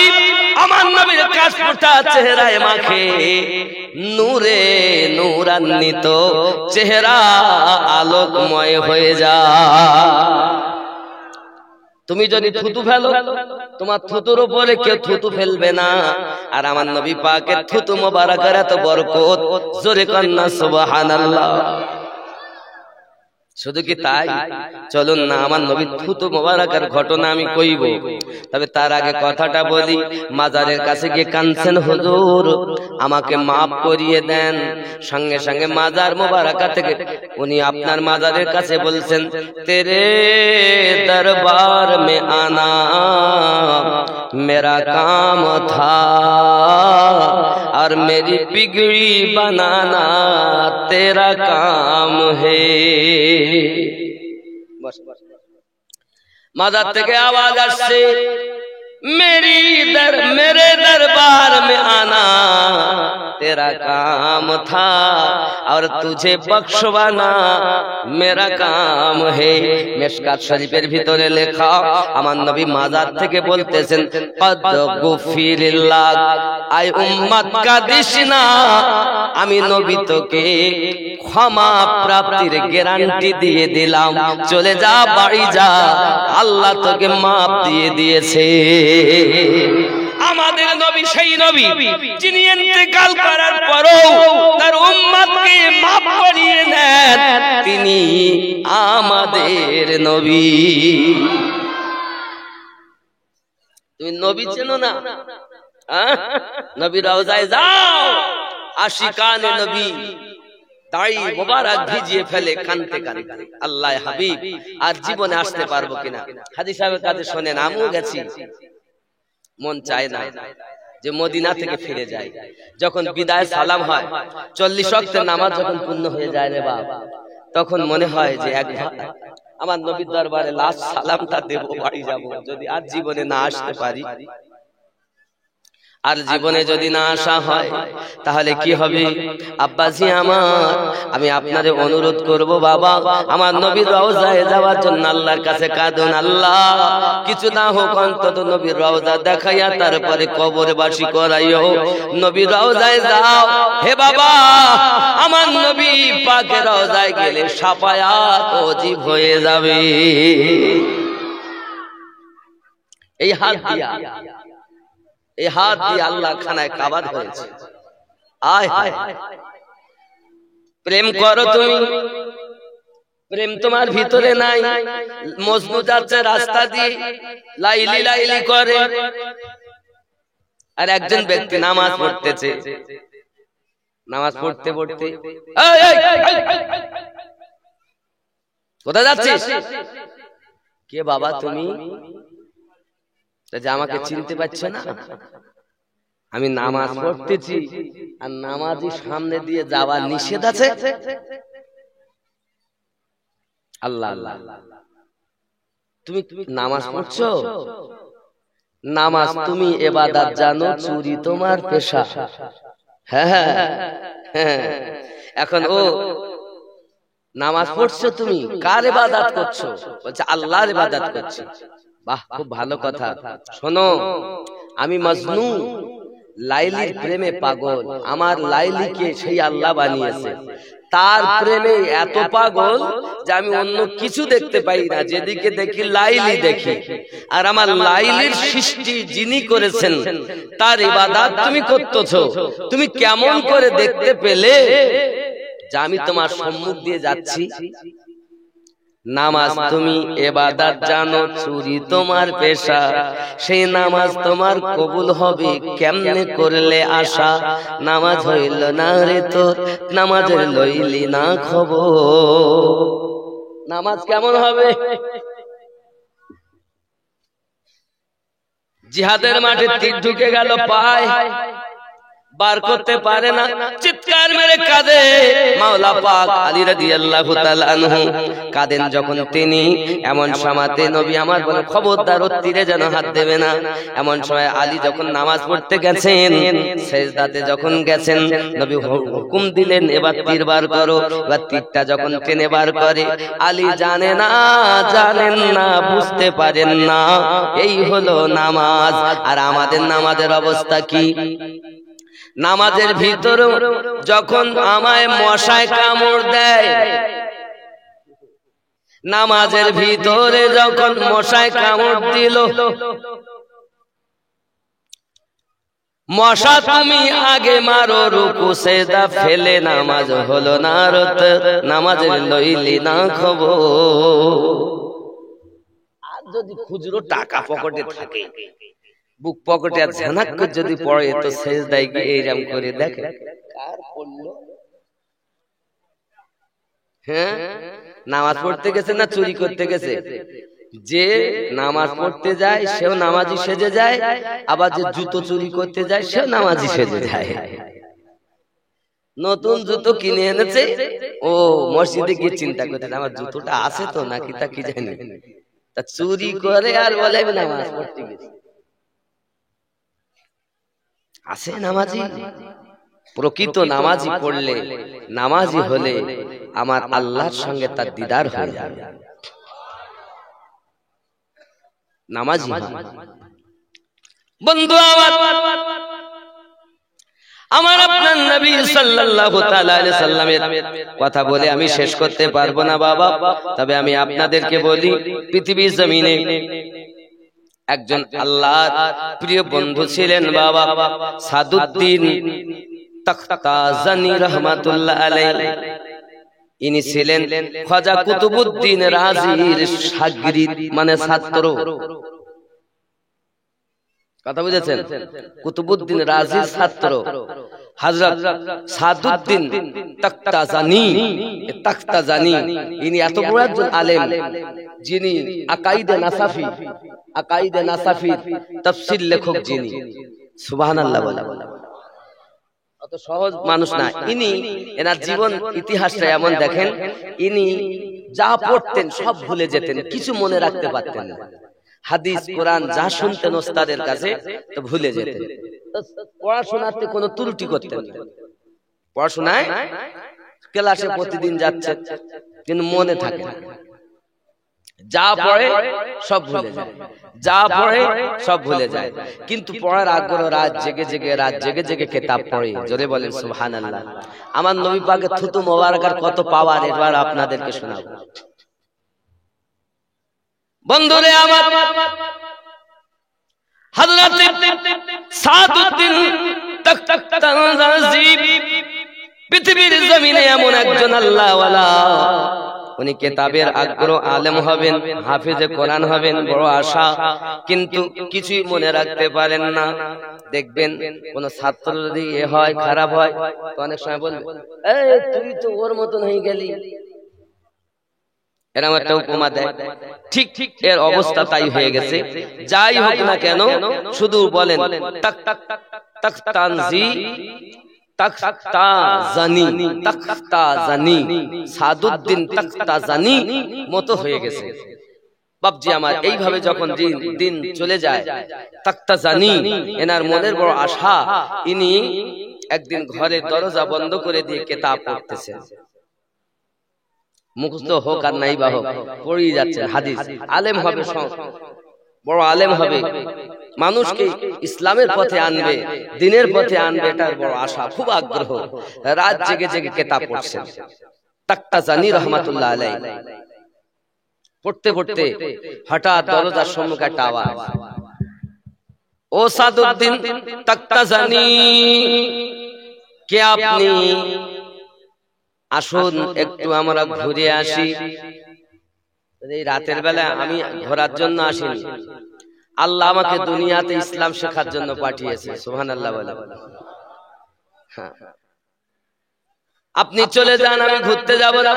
আমার নবীর কাশফোঁটা চেহারায় মাখে, নূরে নূরান্বিত চেহারা আলোকময় হয়ে যায়। তুমি যদি থুতু ফেলো, তোমার থুতুর উপরে কেউ থুতু ফেলবে না। আর আমার নবী পাকের থুতু মোবারকের এত বরকত, জোরে কন্না সুবহানাল্লাহ। শুধু কি তাই, চলুন না আমার নবীর থুতু মোবারকের ঘটনা আমি কইব, তবে তার আগে কথাটা বলি। মাজারের কাছে গিয়ে কাঁদছেন, হুজুর আমাকে মাফ করিয়ে দেন। সঙ্গে সঙ্গে মাজার মোবারকা থেকে উনি আপনার মাজারের কাছে বলছেন, তেরে দরবার মে আনা মেরা কাম থা और मेरी बिगड़ी बनाना तेरा काम है। माज़ार থেকে आवाज আসছে, मेरे दरबार में आना तेरा काम था और तुझे बख्शवाना मेरा काम है। মিশকাত শরীফের ভিতরে লেখা, আমার নবী মাজার থেকে বলতেছেন, কদ গুফিরিল্লাহ, আই উম্মত কাদিস না, আমি নবী তোকে ক্ষমা প্রাপ্তির গ্যারান্টি দিয়ে দিলাম, চলে যা, বাড়ি যা, আল্লাহ তোকে মাপ দিয়ে দিয়েছে। আমাদের নবী সেই নবী যিনি ইন্তেকাল করার পরও তার উম্মতকে মাফ করিয়ে নেন, তিনি আমাদের নবী। তুমি নবী চেনো না? নবী রওজায় যাও, আশিকানে নবী দাড়ি মোবারক ভিজিয়ে ফেলে কানতে কানতে, আল্লাহ হাবিব আর জীবনে আসতে পারবো কিনা। হাজী সাহেবের কাছে শোনেন, আমিও গেছি, মন চায় না যে মদিনা থেকে ফিরে যায়। যখন বিদায় সালাম হয়, 40 ওয়াক্তের নামাজ যখন পূর্ণ হয়ে যায় রে বাবা, তখন মনে হয় যে একবার আমার নবীর দরবারে লাস্ট সালামটা দেব, বাড়ি যাব। যদি আর জীবনে না আসতে পারি, আর জীবনে যদি না আসা হয়, তাহলে কি হবে? আব্বাজি আমার, আমি আপনারে অনুরোধ করব বাবা, আমার নবীর রওজায় যাওয়ার জন্য আল্লাহর কাছে কাঁদুন। আল্লাহ, কিছু না হোক অন্তত নবীর রওজা দেখাইয়া তারপরে কবরবাসী করাইও। নবীর রওজায় যাও হে বাবা, আমার নবী পাকের রওজায় গেলে শাফায়াত ওয়াজিব হয়ে যাবে। এই হাত দিয়া, এই হাত দিয়ে আল্লাহ খানায় কাবা ধরেছে। আয় হায়, প্রেম করো তুমি, প্রেম তোমার ভিতরে নাই। মজনু যাচ্ছে রাস্তা দিয়ে, লাইলি লাইলি করে, আর একজন ব্যক্তি নামাজ পড়তেছে। নামাজ পড়তে পড়তে, কোথায় যাচ্ছিস? কে বাবা তুমি? যে আমাকে চিনতে পারছো না? আমি নামাজ পড়তেছি, আর নামাজি সামনে দিয়ে যাওয়া নিষেধ আছে। আল্লাহ আল্লাহ, তুমি নামাজ পড়ছো? নামাজ তুমি ইবাদত জানো, চুরি তোমার পেশা। হ্যাঁ হ্যাঁ, এখন ও নামাজ পড়ছো, তুমি কার ইবাদত করছো? বলছে আল্লাহর ইবাদত করছি। বাহ, খুব ভালো কথা। শোনো, আমি মজনু, লাইলির প্রেমে পাগল। আমার লাইলিকে সেই আল্লাহ বানিয়েছে, তার প্রেমে এত পাগল যে আমি অন্য কিছু দেখতে পাই না, যেদিকে দেখি লাইলি দেখি। আর আমার লাইলির সৃষ্টি যিনি করেছেন তার ইবাদত তুমি করতেছো। তুমি কেমন করে দেখতে পেলে যে আমি তোমার সম্মুখ দিয়ে যাচ্ছি? নামাজ তুমি ইবাদত জানো, চুরি তোমার পেশা। সেই নামাজ তোমার কবুল হবে কেমনে করলে আশা? নামাজ হইল না রে তোর, নামাজের লইলি না খবর। নামাজ কেমন হবে? জিহাদের মাঠে তীর ঢুকে গেল পায়, বার করতে পারে না, চিৎকার মেরে কাঁদে। মাওলা পাক আলী রাদিয়াল্লাহু তাআলা আনহু কাঁদেন যখন তিনি, এমন সময়তে নবী আমার বলে খবরদার ও তীরে যেন হাত দেবে না। এমন সময় আলী যখন নামাজ পড়তে গেছেন, সেজদাতে যখন গেছেন, নবী হুকুম দিলেন এবার তীর বার করো। এবার তীরটা যখন টেনে বার করে, আলী জানেন না, বুঝতে পারেন না এই হলো নামাজ। আর আমাদের নামাজের অবস্থা কি? নামাজের ভিতরে যখন আমায় মশায় কামড় দেয়, নামাজের ভিতরে যখন মশায় কামড় দিল, মশা তুমি আগে মারো, রুকু সেজদা ফেলে নামাজ হলো না রত, নামাজের লইলি না খবর। আর যদি খুচরো টাকা পকেটে থাকে, বুক পকেটে আর ঝানাক করে যদি পড়ে, তো সেজদায় গিয়ে এইরকম করে দেখে কার পড়লো। হ্যাঁ, নামাজ পড়তে গেছে না চুরি করতে গেছে? যে নামাজ পড়তে যায় সেও নামাজি সেজে যায়, আবার যে জুতো চুরি করতে যায় সেও নামাজি সেজে যায়। নতুন জুতো কিনে এনেছে, ও মসজিদে গিয়ে চিন্তা করতে আমার জুতোটা আছে তো নাকি তা কি জানি, তা চুরি করে আর বলে আমি নামাজ পড়তে গেছি। আছে নামাজি? প্রকৃত নামাজি পড়লে, নামাজি হলে আমার আল্লাহর সঙ্গে তার দিদার হয়ে যাবে। নামাজি বন্ধু আমার আপনার নবী সাল্লাল্লাহু তাআলা আলাইহি সাল্লামের কথা বলে আমি শেষ করতে পারবো না বাবা, তবে আমি আপনাদেরকে বলি, পৃথিবীর জমিনে একজন আল্লাহর প্রিয় বন্ধু ছিলেন বাবা সাদুদ্দিন তাখতাজানী রাহমাতুল্লাহ আলাইহি। ইনি ছিলেন খাজা কুতুবউদ্দিন রাজির শাগিরিদ, মানে ছাত্র। কথা বুঝেছেন? কুতুবউদ্দিন রাজির ছাত্র হযরত সাদুদ্দিন তাখতাজানী। ইনি এত বড় একজন আলেম, যিনি আকাইদে নাসাফি তাফসীর লেখক, যিনি সুবহানাল্লাহ বলা অত সহজ মানুষ না। ইনি এনার জীবন ইতিহাসটা এমন দেখেন, ইনি যা পড়তেন সব ভুলে যেতেন, কিছু মনে রাখতে পারতেন না। হাদিস কোরআন যা শুনতেন ওস্তাদের কাছে তো ভুলে যেতেন। পড়াশোনাতে কোনো ত্রুটি করতেন না। পড়াশোনায় ক্লাসে প্রতিদিন যাচ্ছে কিন্তু মনে থাকে না। যা পড়ে সব ভুলে যায়, যা পড়ে সব ভুলে যায়। কিন্তু পড়ার আগ্রহ, রাত জেগে জেগে কিতাব পড়ে। জোরে বলেন সুবহানাল্লাহ। আমার নবী পাকের থুতু মোবারকের কত পাওয়ার এবার আপনাদেরকে শোনাবো। বন্ধুরে আমার, হযরত সাদুদ্দিন তাখতাজানী পৃথিবীর জমিনে এমন একজন আল্লাহওয়ালা, উনি কিতাবের আগ্রহ, আলেম হবেন, হাফেজে কোরআন হবেন, বড় আশা, কিন্তু কিছুই মনে রাখতে পারেন না। দেখবেন কোন ছাত্র যদি হয়, খারাপ হয়, তো অনেক সময় বলবে, এই তুই তো ওর মতন হয়ে গেলি, এরকম একটা উপমা দেয়। ঠিক ঠিক এর অবস্থা তাই হয়ে গেছে। যাই হোক না কেন, শুধু বলেন তাখতাজানী, সাদুদ্দিন তাখতাজানী মতো হয়ে গেছে। বাপজি আমার, এইভাবে যখন দিন চলে যায়, তাখতাজানী এনার মনের বড় আশা, ইনি একদিন ঘরের দরজা বন্ধ করে দিয়ে কিতাব পড়তেছেন। মুখস্থ হোক আর নাই বা হোক, পড়েই যাচ্ছেন হাদিস। আলেম হবে, বড় আলেম হবে, মানুষকে ইসলামের পথে আনবে, দ্বীনের পথে আনবে, এটার বড় আশা, খুব আগ্রহ। রাত জেগে জেগে কিতাব পড়ছেন তাখতাজানী রাহমাতুল্লাহ আলাইহি। পড়তে পড়তে হঠাৎ দরজার সম্মুখে একটা আওয়াজ, ও সাদুদ্দিন তাখতাজানী, কে আপনি? আসুন একটু আমরা ঘুরে আসি। এই রাতের বেলা আমি ঘোরার জন্য আসিনি, আল্লাহ আমাকে দুনিয়াতে ইসলাম শেখার জন্য পাঠিয়েছে। সুবহানাল্লাহ বলে। আপনি চলে যান, আমি ঘুরতে যাব না।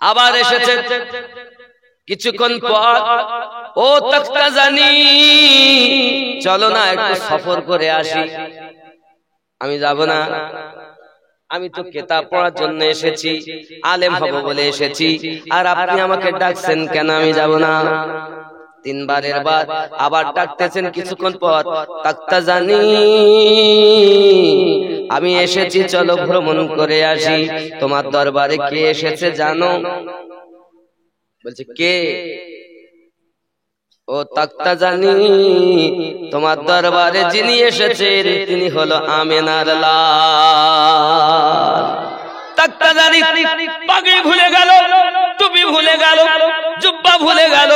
আবার এসেছে কিছুক্ষণ পর, ও তাখতাজানী, চলো না একটু সফর করে আসি। আমি যাব না, আমি তো কিতাব পড়ার জন্য এসেছি, আলেম হব বলে এসেছি, আর আপনি আমাকে ডাকছেন কেন? আমি যাব না। তিনবারের বাদ আবার ডাকতেছেন কিছুক্ষণ পর, তাখতাজানী, আমি এসেছি, চলো ভ্রমণ করে আসি। তোমার দরবারে কে এসেছে জানো? বলছে, কে? ও তাখতাজানী, তোমার দরবারে যিনি এসেছেন তিনি হলো আমেনার লাল। তাখতাজানী পাগড়ি ভুলে গেল, টুপি ভুলে গেল, জুব্বা ভুলে গেল,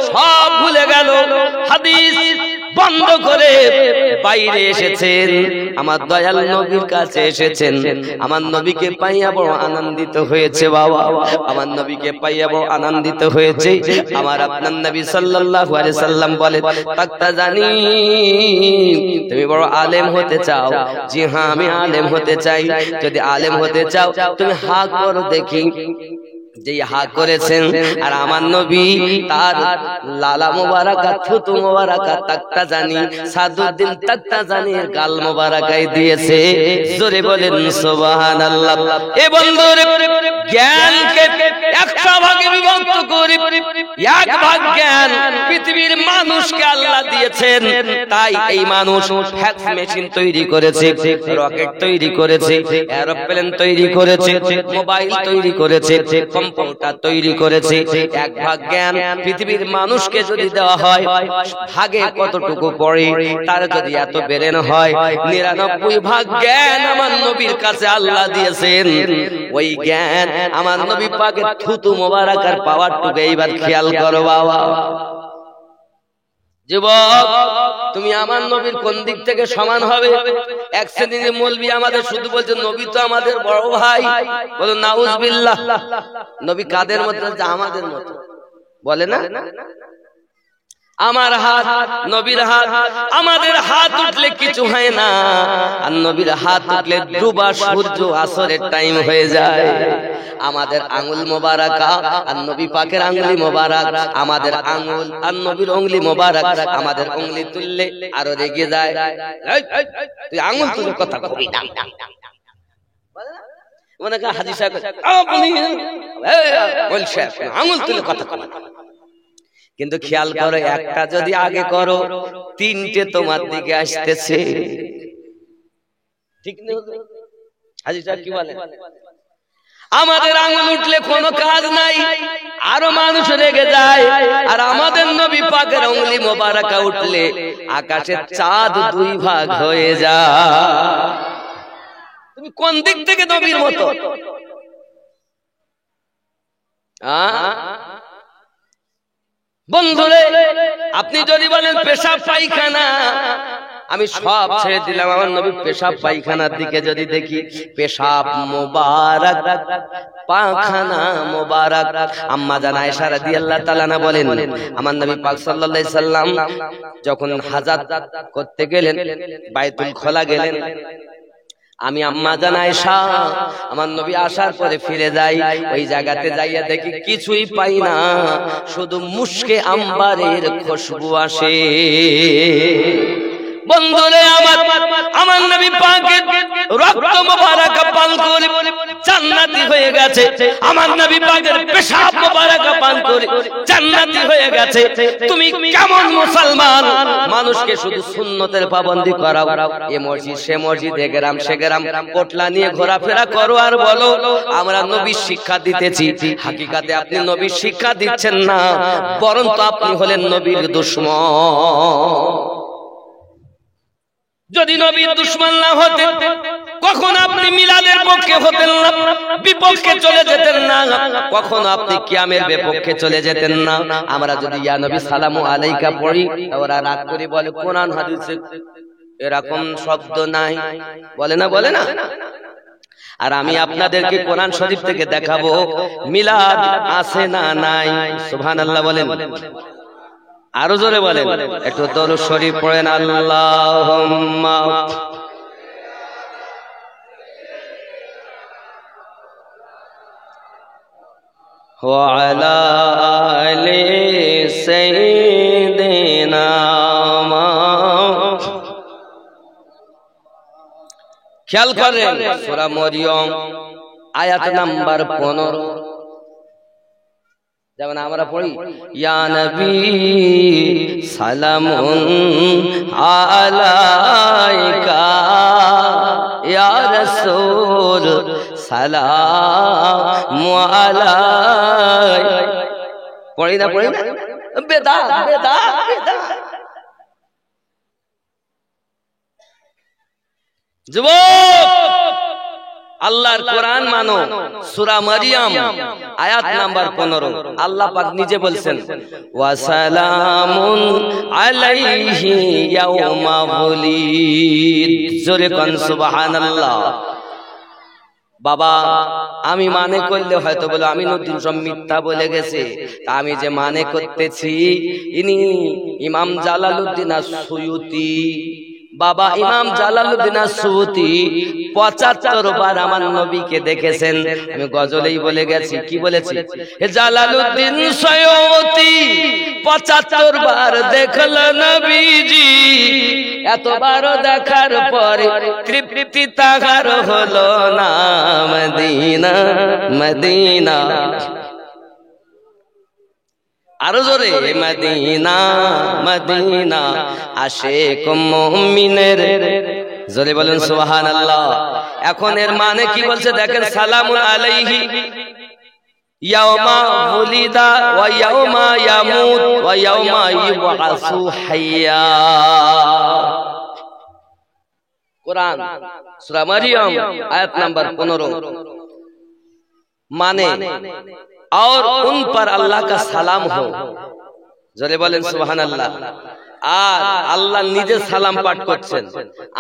সব ভুলে গেল। হাদিস বন্ধ করে বাইরে এসেছেন, আমার দয়াল নবীর কাছে এসেছেন। আমার নবীকে পাইয়া বড় আনন্দিত হয়েছে বাবা, আমার নবীকে পাইয়া বড় আনন্দিত হয়েছে। আমার আপনার নবী সাল্লাল্লাহু আলাইহি সাল্লাম বলেন, তাখতাজানী, তুমি বড় আলেম হতে চাও? জি হ্যাঁ, আমি আলেম হতে চাই। যদি আলেম হতে চাও তুমি হা করো দেখি। যে হা করেছেন, আর আমার নবী তার লালা মোবারকা, থুতু মোবারকা তাখতাজানী, সাদুদ্দিন তাখতাজানীর গাল মোবারকায় দিয়েছে। জোরে বলেন সুবহানাল্লাহ। এ বন্ধুরে, জ্ঞানকে 100 ভাগে বিভক্ত করে 1 ভাগ জ্ঞান পৃথিবীর মানুষকে আল্লাহ দিয়েছেন। তাই এই মানুষ ফ্যাক্স মেশিন তৈরি করেছে, রকেট তৈরি করেছে, এরোপ্লেন তৈরি করেছে, মোবাইল তৈরি করেছে, কম্পিউটার তৈরি করেছে। 1 ভাগ জ্ঞান পৃথিবীর মানুষকে যদি দেওয়া হয়, ভাগে কতটুকু পড়ে? তার যদি এত বেরেন হয়, 99 ভাগ জ্ঞান আমার নবীর কাছে আল্লাহ দিয়েছেন। ওই জ্ঞান আমার নবী পাকের থুতু মোবারকার পাওয়ারটুকু এইবার খেয়াল করো বাবা। যুবক, তুমি আমার নবীর কোন দিক থেকে সমান হবে? এক শ্রেণীর মৌলবি আমাদের শুধু বলছে নবী তো আমাদের বড় ভাই। বলো নাউজুবিল্লাহ। নবী কাদের মতো? আমাদের মতো বলে না। আমার হাত নবীর হাত, আমাদের হাত উঠলে কিছু হয় না, আর নবীর হাত উঠলে ডুবা সূর্য আসরের টাইম হয়ে যায়। আমাদের আঙ্গুল মোবারকা আর নবী পাকের আঙ্গুলি মোবারক, আমাদের আঙ্গুল আর নবীর আঙ্গুলি মোবারক, আমাদের আঙ্গুলি তুললে আরো রেগে যায়। তুই আঙ্গুল তুলে কথা কবি না, মনে কর হাজী সাহেব আঙ্গুল তুলে কথা কবি। কিন্তু খেয়াল করো, একটা যদি আগে করো তিনটে তোমার দিকে আসতেছে, ঠিক না? হাজী সাহেব কি বলে? আমাদের আঙ্গুল উঠলে কোনো কাজ নাই, আরো মানুষ রেগে যায়। আর আমাদের নবী পাকের আঙ্গুলি মোবারকা উঠলে আকাশের চাঁদ দুই ভাগ হয়ে যায়। তুমি কোন দিক থেকে নবীর মতো? বন্ধুরে, আপনি যদি বলেন পেশাব পায়খানা, আমি সব ছেড়ে দিলাম, আমার নবী পেশাব পায়খানার দিকে যদি দেখি, পেশাব মোবারক, পায়খানা মোবারক। আম্মা জান আয়েশা রাদিয়াল্লাহু তাআলা আনহা বলেন, আমার নবী পাক সাল্লাল্লাহু আলাইহি সাল্লাম যখন হাজাত করতে গেলেন, বাইতুল খোলা গেলেন, আমি আম্মা জান আয়েশা আমার নবী আসার পরে ফিরে যাই, ওই জায়গাতে যাইয়া দেখি কিছুই পাই না, শুধু মুশকে আম্বারের খুশবু আসে। বন্ধুরে আমার নবী পাকের রক্ত মোবারক পান করে জান্নাতি হয়ে গেছে, আমার নবী পাকের পেশাব মোবারক পান করে জান্নাতি হয়ে গেছে। তুমি কেমন মুসলমান, মানুষকে শুধু সুন্নতের পাবন্দি করাও, এ মসজিদ সে মসজিদ, এ গ্রাম সে গ্রাম, পোটলা নিয়ে ঘোরাফেরা করো আর বলো আমরা নবীর শিক্ষা দিতেছি। হাকিকাতে আপনি নবীর শিক্ষা দিচ্ছেন না, বরং তো আপনি হলেন নবীর দুশমন। যদি নবীর দুশমন না হতেন, কখন আপনি মিলাদের পক্ষে হতেন না, বিপক্ষে চলে যেতেন না, কখন আপনি কিয়ামের বিপক্ষে চলে যেতেন না। আমরা যদি ইয়া নবী সালামু আলাইকা পড়ি, ওরা রাগ করে বলে কোরআন হাদিসে এরকম শব্দ নাই, বলে না, বলে না। আর আমি আপনাদেরকে কোরআন শরীফ থেকে দেখাবো মিলাদ আছে না নাই। সুবহানাল্লাহ বলেন, আরো জোরে বলেন, একটু দরুদ শরীফ পড়েন। আল্লাহুম্মা ওয়া আলা আলি সাইয়্যিদিনা। খেয়াল করেন সূরা মরিয়ম আয়াত নাম্বার 15, যেমন আমরা পড়ি ইয়া নবী সালামুন আলাইকা, ইয়া রাসূল সালামু আলাইকা। পড়ি না, পড়ি না, বেদাত বেদাত বেদাত। যুবক, আল্লাহর কোরআন মানো। সূরা মারিয়াম আয়াত নাম্বার 15, আল্লাহ পাক নিজে বলছেন ওয়া সালামুন আলাইহি ইয়াউমা বুলিদ। জোরে কোন সুবহানাল্লাহ। বাবা, আমি মানে করলে হয়তো বলে আমি নতুন সব মিথ্যা বলে গেছে, তা আমি যে মানে করতেছি, ইনি ইমাম জালালউদ্দিন আস-সুয়ুতি। বাবা ইমাম জালালউদ্দিন আস-সুয়ুতি ৭৫ বার আমার নবীকে দেখেছেন। আমি গজলেই বলে গেছি, কি বলেছি? জালালউদ্দিন সুয়ুতি ৭৫ বার দেখল নবীজি, এতবার দেখার পরে তৃপ্তি তাহার হলো না। মদিনা মদিনা, আরো জোরে মদিনা মদিনা, আশিক মুমিনের। জোরে বলেন সুবহানাল্লাহ। এখন এর মানে কি বলছে দেখেন, সালামুন আলাইহি ইয়াউমা ওয়ালিদা ওয়া ইয়াউমা ইয়ামুত ওয়া ইয়াউমা ইউবআসু হাইয়া। কোরআন সূরা মারিয়াম आयत नंबर 15। माने और उन पर अल्लाह का सलाम हो। जोरे बोलें सुभान अल्लाह। আর আল্লাহ নিজে সালাম পাঠ করছেন।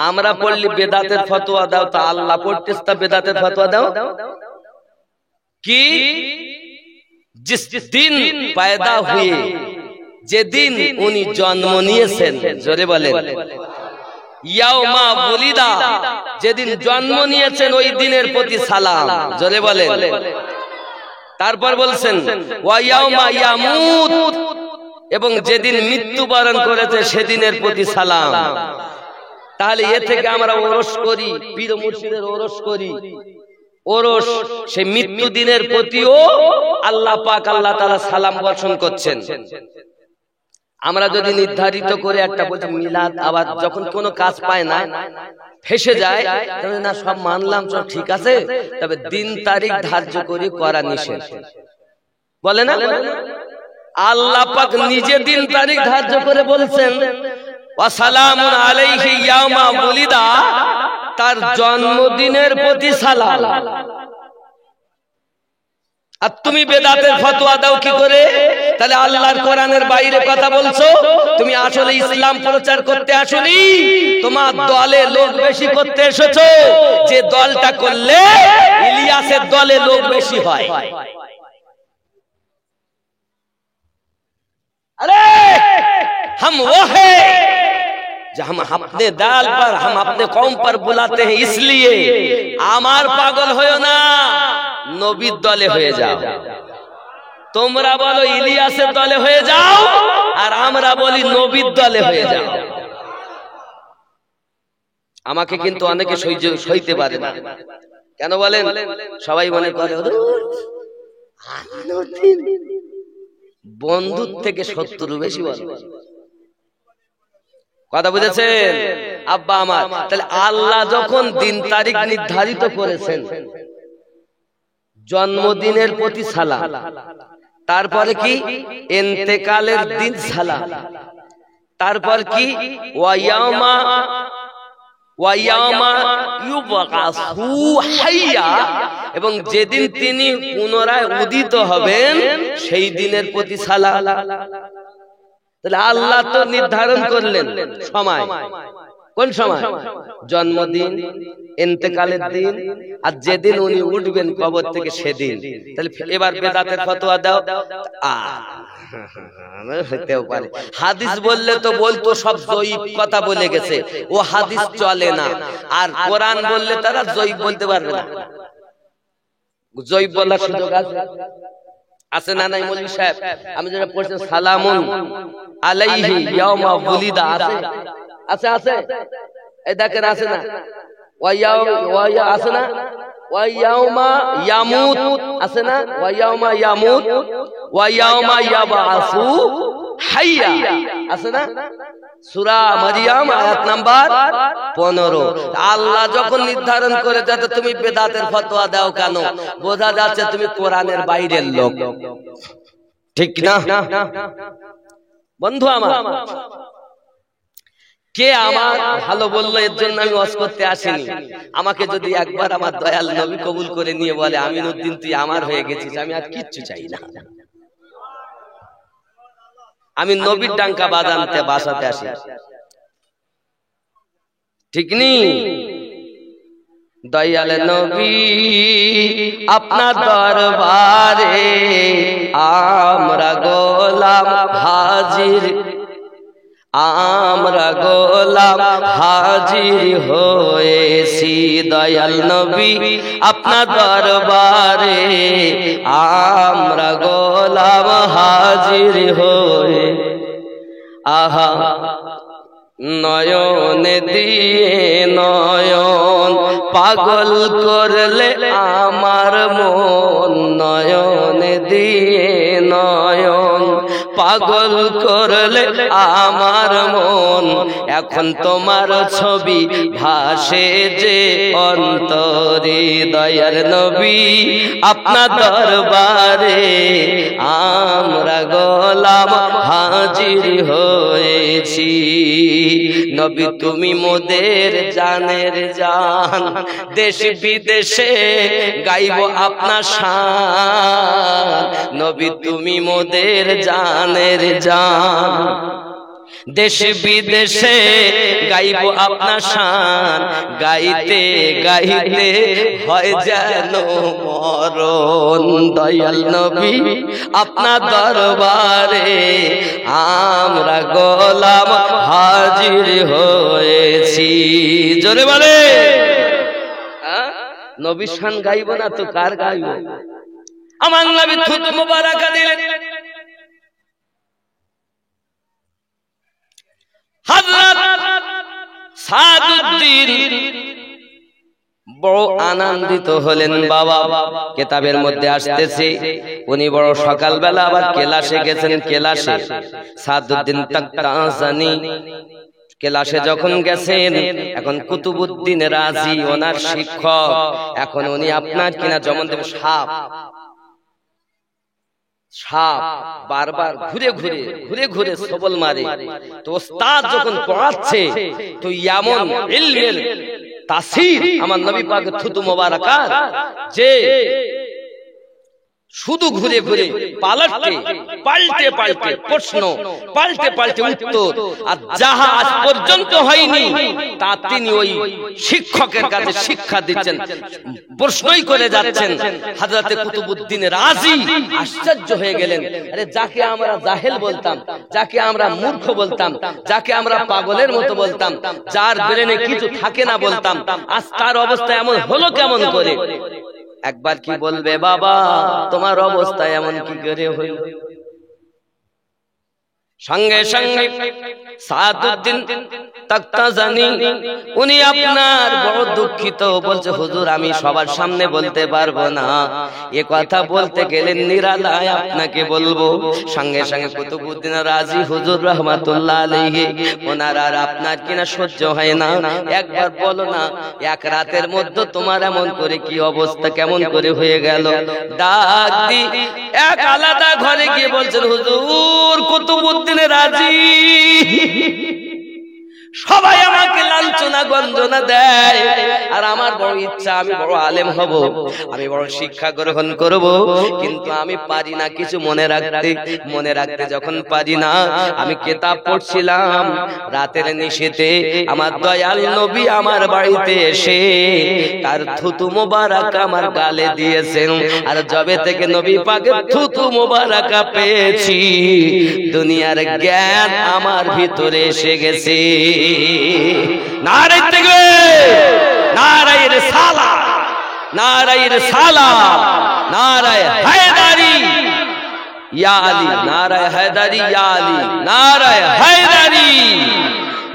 আমরা পড়লি বেদাতের ফতোয়া দাও, তা আল্লাহ পড়তেছ তা বেদাতের ফতোয়া দাও কি? जिस दिन पैदा हुए, যেদিন উনি জন্ম নিয়েছেন, জোরে বলেন ইয়াউমা বুলিদা, যেদিন জন্ম নিয়েছেন ওই দিনের প্রতি সালাম, জোরে বলেন। তারপর বলছেন ওয়া ইয়াউমা ইয়ামুত, এবং যেদিন মৃত্যুবরণ করেছে সেদিনের প্রতি সালাম। তাহলে এ থেকে আমরা ওরস করি, পীর মুর্শিদের ওরস করি, ওরস সেই মৃত্যু দিনের প্রতিও আল্লাহ পাক আল্লাহ তাআলা সালাম বর্ষণ করছেন। আমরা যদি নির্ধারিত করে একটা বলছি মিলাদ, আবার যখন কোনো কাজ পায় না, ফেসে যায়, তবে না সব মানলাম, সব ঠিক আছে, তবে দিন তারিখ ধার্য করে করা নিষেধ, বলে না? আল্লাহ পাক নিজে দিন তারিখ ধার্য করে বলছেন ওয়া সালামুন আলাইহি ইয়াউমা বুলিদা, তার জন্মদিনের প্রতি সালাম। আর তুমি বেদাতের ফতোয়া দাও কি করে? তাহলে আল্লাহর কোরআনের বাইরে কথা বলছো। তুমি আসলে ইসলাম প্রচার করতে আসনি, তোমার দলে লোক বেশি করতে এসেছো, যে দলটা করলে ইলিয়াসের দলে লোক বেশি হয়। अरे हम वो है जो हम अपने दाल पर, हम अपने कौम पर बुलाते हैं, इसलिए আমার পাগল হয়ো না, নবীর দলে হয়ে যাও। তোমরা বলো ইলিয়াসের দলে হয়ে যাও, আর আমরা বলি নবীর দলে হয়ে যাও। আমাকে কিন্তু অনেকে সইতে পারে না। কেন বলেন? সবাই মনে করে বন্ধুর থেকে শত্রু বেশি বলে। কথা বুঝেছেন আব্বা আমার? তাহলে আল্লাহ যখন দিন তারিখ নির্ধারিত করেছেন, জন্মদিনের প্রতি সালাম, তারপরে কি ইন্তেকালের দিন সালাম, তারপর কি ওয়া ইয়াউমা ইউবআসু হাইয়া, এবং যেদিন তিনি পুনরায় উদিত হবেন সেই দিনের প্রতি সালাম। তাহলে আল্লাহ তো নির্ধারণ করলেন সময়। কোন সময়? জন্মদিন, ইন্তেকালের দিন, আর যেদিন উনি উঠবেন কবর থেকে সেদিন। তাহলে এবার বেদাতের ফতোয়া দাও। হতেও পারে হাদিস বললে তো বলতো সব জয়ীব কথা বলে গেছে, ও হাদিস চলে না। আর কোরআন বললে তারা জয়ীব বলতে পারবে না। জয়ীব বলার সুযোগ আছে না নাই? মৌলভী সাহেব, আমি যেটা পড়ছি সালামুন আলাইহি ইয়াউমা বুলিদা, আছে আছে আছে, এই দেখেন আছে না? ওয়া আছে না? ওয়া ইয়াউমা ইয়ামুত আছে না? ওয়া ইয়াউমা ইয়ামুত ওয়া ইয়াউমা ইয়াবআসু হাইয়া আছে না? সূরা মারিয়াম আয়াত নাম্বার 15। আল্লাহ যখন নির্ধারণ করে যাতে তুমি বেদাতের ফতোয়া দাও কেন? বোঝা যাচ্ছে তুমি কোরআনের বাইরের লোক, ঠিক না? বন্ধু আমার, কে আমার ভালো বললো এর জন্য আমি ওয়াজ করতে আসিনি। আমাকে যদি একবার আমার দয়াল নবী কবুল করে নিয়ে বলে আমিনুদ্দিন তুই আমার হয়ে গেছিস, আমি আর কিচ্ছু চাই না। আমি নবীর ডাঙ্কা বাজাতে আসি, ঠিক নি? দয়াল নবী আপনার দরবারে আমরা গোলাম হাজির, আমরা গোলাম হাজির হয়েছি। দয়াল নবী আপনার দরবারে আমরা গোলাম হাজির হয়ে, আহা নয়ন দিয়ে নয়ন পাগল করলে আমার মন, নয়ন দিয়ে নয়ন পাগল করলে আমার মন। এখন তোমার ছবি ভাসে যে অন্তরে, দয়ার নবী আপনার দরবারে আমরা গোলাম হাজির হয়েছি। নবী তুমি মোদের জানের জান, দেশ বিদেশে গাইব আপনার শান। নবী তুমি মোদের জানের জান, দেশ বিদেশে গাইব আপনার শান, গাইতে গাইতে হয় যেন মরণ। দয়াল নবী আপনার দরবারে আমরা গোলাম হাজির হয়েছি। জোরে বলে নবী শান গাইব না তো কার গাইব? আমার নবী থুতু মুবারাকা দিলেন। হযরত সাদউদ্দিন বড় আনন্দিত হলেন। বাবা কিতাবের মধ্যে আসতেছে উনি বড় সকালবেলা আবার কেলাসে গেছেন। কেলাসে সাদউদ্দিন তাকতাসানি কেলাসে যখন গেছেন, এখন কুতুবউদ্দিন রাজি ওনার শিক্ষক, এখন উনি আপনার কিনা যেমন সাপ সাপ বারবার ঘুরে ঘুরে ঘুরে ঘুরে সবল মারে। তো ওস্তাদ যখন পড়াচ্ছে তো এমন ইলমের তাসির আমার নবী পাকের থুতু মোবারকাত যে শুধু ঘুরে ঘুরে পাল্টে পাল্টে পাল্টে প্রশ্ন, পাল্টে পাল্টে উত্তর, আর যাহা আজ পর্যন্ত হয়নি তা তিনি ওই শিক্ষকের কাছে শিক্ষা দিচ্ছেন, প্রশ্নই করে যাচ্ছেন। হযরতে কুতুবউদ্দিন রাজি আশ্চর্য হয়ে গেলেন। আরে যাকে আমরা জাহেল বলতাম, যাকে আমরা মূর্খ বলতাম, যাকে আমরা পাগলের মতো বলতাম, যার ব্রেনে কিছু থাকে না বলতাম, আজ তার অবস্থা এমন হলো কেমন করে? একবার কি বলবে বাবা তোমার অবস্থা এমন কি করে হইল? সঙ্গে সঙ্গে সাদউদ্দিন তাকতাসানি উনি আপনার বড় দুঃখিত, বলছে হুজুর আমি সবার সামনে বলতে পারবো না, এ কথা বলতে গেলে নিরালায় আপনাকে বলবো। সঙ্গে সঙ্গে কুতুবউদ্দিন রাজি হুজুর রাহমাতুল্লাহ আলাইহি ওনার আর আপনার কিনা সহ্য হয় না, একবার বলো না এক রাতের মধ্যে তোমার এমন করে কি অবস্থা কেমন করে হয়ে গেল? ডাক দি এক আলাদা ঘরে গিয়ে বলছেন হুজুর কুতুবউদ্দিন রাজি সবাই আমাকে লাঞ্ছনা গঞ্জনা দেয়, আর আমার বড় ইচ্ছা আমি বড় আলেম হব, আমি বড় শিক্ষা গ্রহণ করব, কিন্তু আমি পারি না কিছু মনে রাখতে যখন পারি না। আমি কিতাব পড়ছিলাম রাতের নিশীথে, আমার দয়াল নবী আমার বাড়িতে এসে তার থুতু মোবারক আমার গালে দিয়েছেন, আর যবে থেকে নবী পাকের থুতু মোবারক পেয়েছি দুনিয়ার জ্ঞান আমার ভিতরে এসে গেছে। নারায়ে তাকবীর, নারায়ে রিসালাত, নারায়ে রিসালাত, নারায়ে হায়দারি ইয়া আলী, নারায়ে হায়দারি ইয়া আলী, নারায়ে হায়দারি,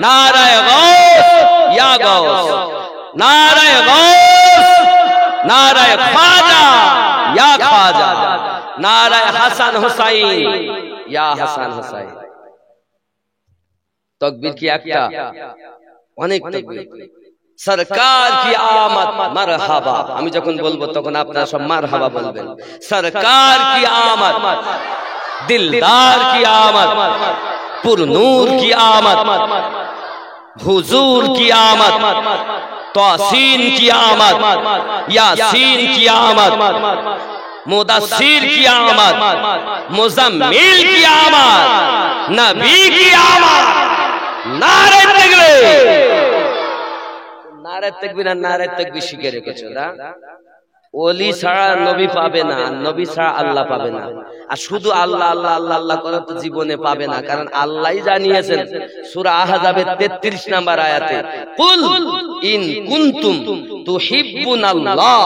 নারায়ে গাউস ইয়া গাউস, নারায়ে গাউস, নারায়ে খাজা ইয়া খাজা, নারায়ে হাসান হুসাইন ইয়া হাসান হুসাইন। তকবীর কি একটা? অনেক তকবীর। সরকার কি আমত মারহাবা, আমি যখন বলবো তখন আপনারা সব মারহাবা বলবেন। সরকার কি আমত, দিলদার কি আমত, পুরনূর কি আমত, হুজুর কি আমত, তাসিন কি আমত, ইয়াসিন কি আমত, মুদাসসির কি আমত, মুজাম্মিল কি আমত, নবী কি আমত। নারায়ে তাকবীর, নারায়ে তাকবীর আর নারায়ে তাকবীর শিখে রেখেছো না? ওলি ছাড়া নবী পাবে না, নবী ছাড়া আল্লাহ পাবে না। আর শুধু আল্লাহ আল্লাহ আল্লাহ আল্লাহ করে তো জীবনে পাবে না, কারণ আল্লাহই জানিয়েছেন সূরা আহজাবের 33 নম্বর আয়াতে, কুল ইন কুনতুম তুহিব্বুনাল্লাহ,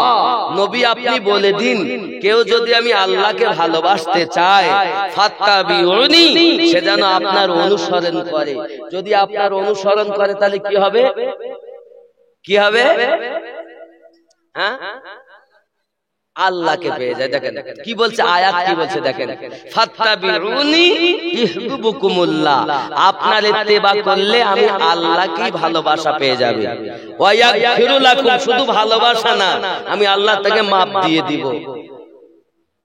নবী আপনি বলে দিন কেউ যদি আমি আল্লাহকে ভালোবাসতে চায় ফাত্তাবিউনি, সে যেন আপনার অনুসরণ করে। যদি আপনার অনুসরণ করে তাহলে কি হবে? কি হবে? হ্যাঁ, আল্লাহকে পেয়ে যায়। দেখেন কি বলছে আয়াত, কি বলছে দেখেন, ফাত্তাবিউনি ইহবিবুকুমুল্লাহ, আপনার ইত্তেবা করলে আমি আল্লাহকেই ভালোবাসা পেয়ে যাবে। ওয়া ইয়াগফিরু লাকুম, শুধু ভালোবাসা না, আমি আল্লাহ তাকে মাফ দিয়ে দিব।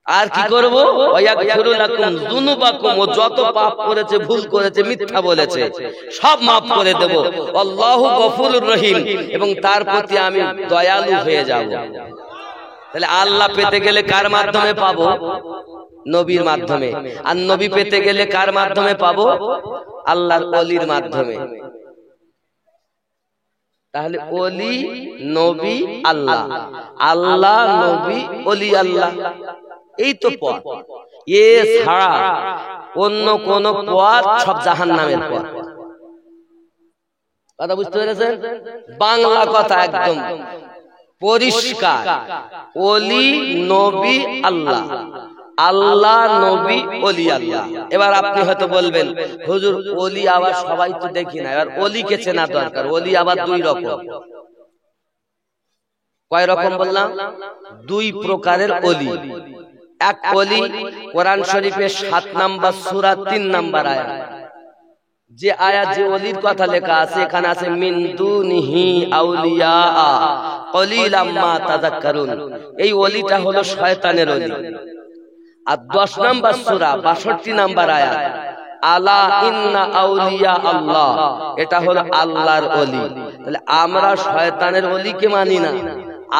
আর কি করব? ওয়া ইয়াগফিরু লাকুম যুনুবাকুম, ও যত পাপ করেছে, ভুল করেছে, মিথ্যা বলেছে সব মাফ করে দেব। আল্লাহু গফুরুর রহিম, এবং তার প্রতি আমি দয়ালু হয়ে যাব। তাহলে আল্লাহ পেতে গেলে কার মাধ্যমে পাবো? নবীর মাধ্যমে। আর নবী পেতে গেলে কার মাধ্যমে পাবো? আল্লাহর ওলির মাধ্যমে। তাহলে ওলি, নবী, আল্লাহ, আল্লাহ, নবী, ওলি, আল্লাহ, এই তো পথ। এ ছাড়া অন্য কোন পথ সব জাহান্নামের পথ। কথা বুঝতে পেরেছেন? বাংলা কথা একদম পরিষ্কার। ওলি, নবী, আল্লাহ, আল্লাহ, নবী, ওলি, আল্লাহ। এবার আপনি হয়তো বলবেন, হুজুর ওলি আবার সবাই তো দেখি না, এবার ওলিকে চেনা দরকার। ওলি আবার দুই রকম। কয় রকম বললাম? দুই প্রকারের ওলি। এক ওলি কোরআন শরীফের 7 নম্বর সূরা 3 নম্বর আয়াত, যে আয়াত, যে ওলির কথা লেখা আছে, এখানে আছে মিন দুনিহি আউলিয়া কলিলাম মা তাযাক্কারুন। এই ওলিটা হলো শয়তানের ওলি। আর 10 নম্বর সূরা 62 নম্বর আয়াত, আলা ইন্না আউলিয়া আল্লাহ, এটা হলো আল্লাহর ওলি। তাহলে আমরা শয়তানের ওলিকে মানি না,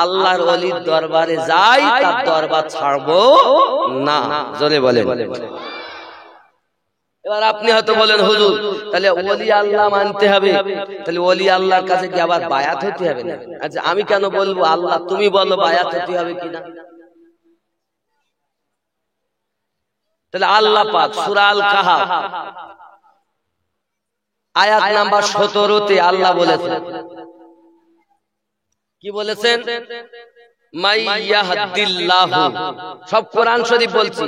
আল্লাহর ওলির দরবারে যাই, তার দরবার ছাড়বো না। জোরে বলে। এবার আপনি হয়তো বলেন, হুজুর তাহলে ওলি আল্লাহ মানতে হবে, তাহলে ওলি আল্লাহর কাছে কি আবার বায়াত হতে হবে না? আচ্ছা আমি কেন বলবো? আল্লাহ তুমি বলো বায়াত হতে হবে কিনা। তাহলে আল্লাহ পাক সূরা আল কাহাফ আয়াত নাম্বার 17-তে আল্লাহ বলেছেন, কি বলেছেন? মাই ইয়াহদিল্লাহু। সব কোরআন শরীফ বলছি,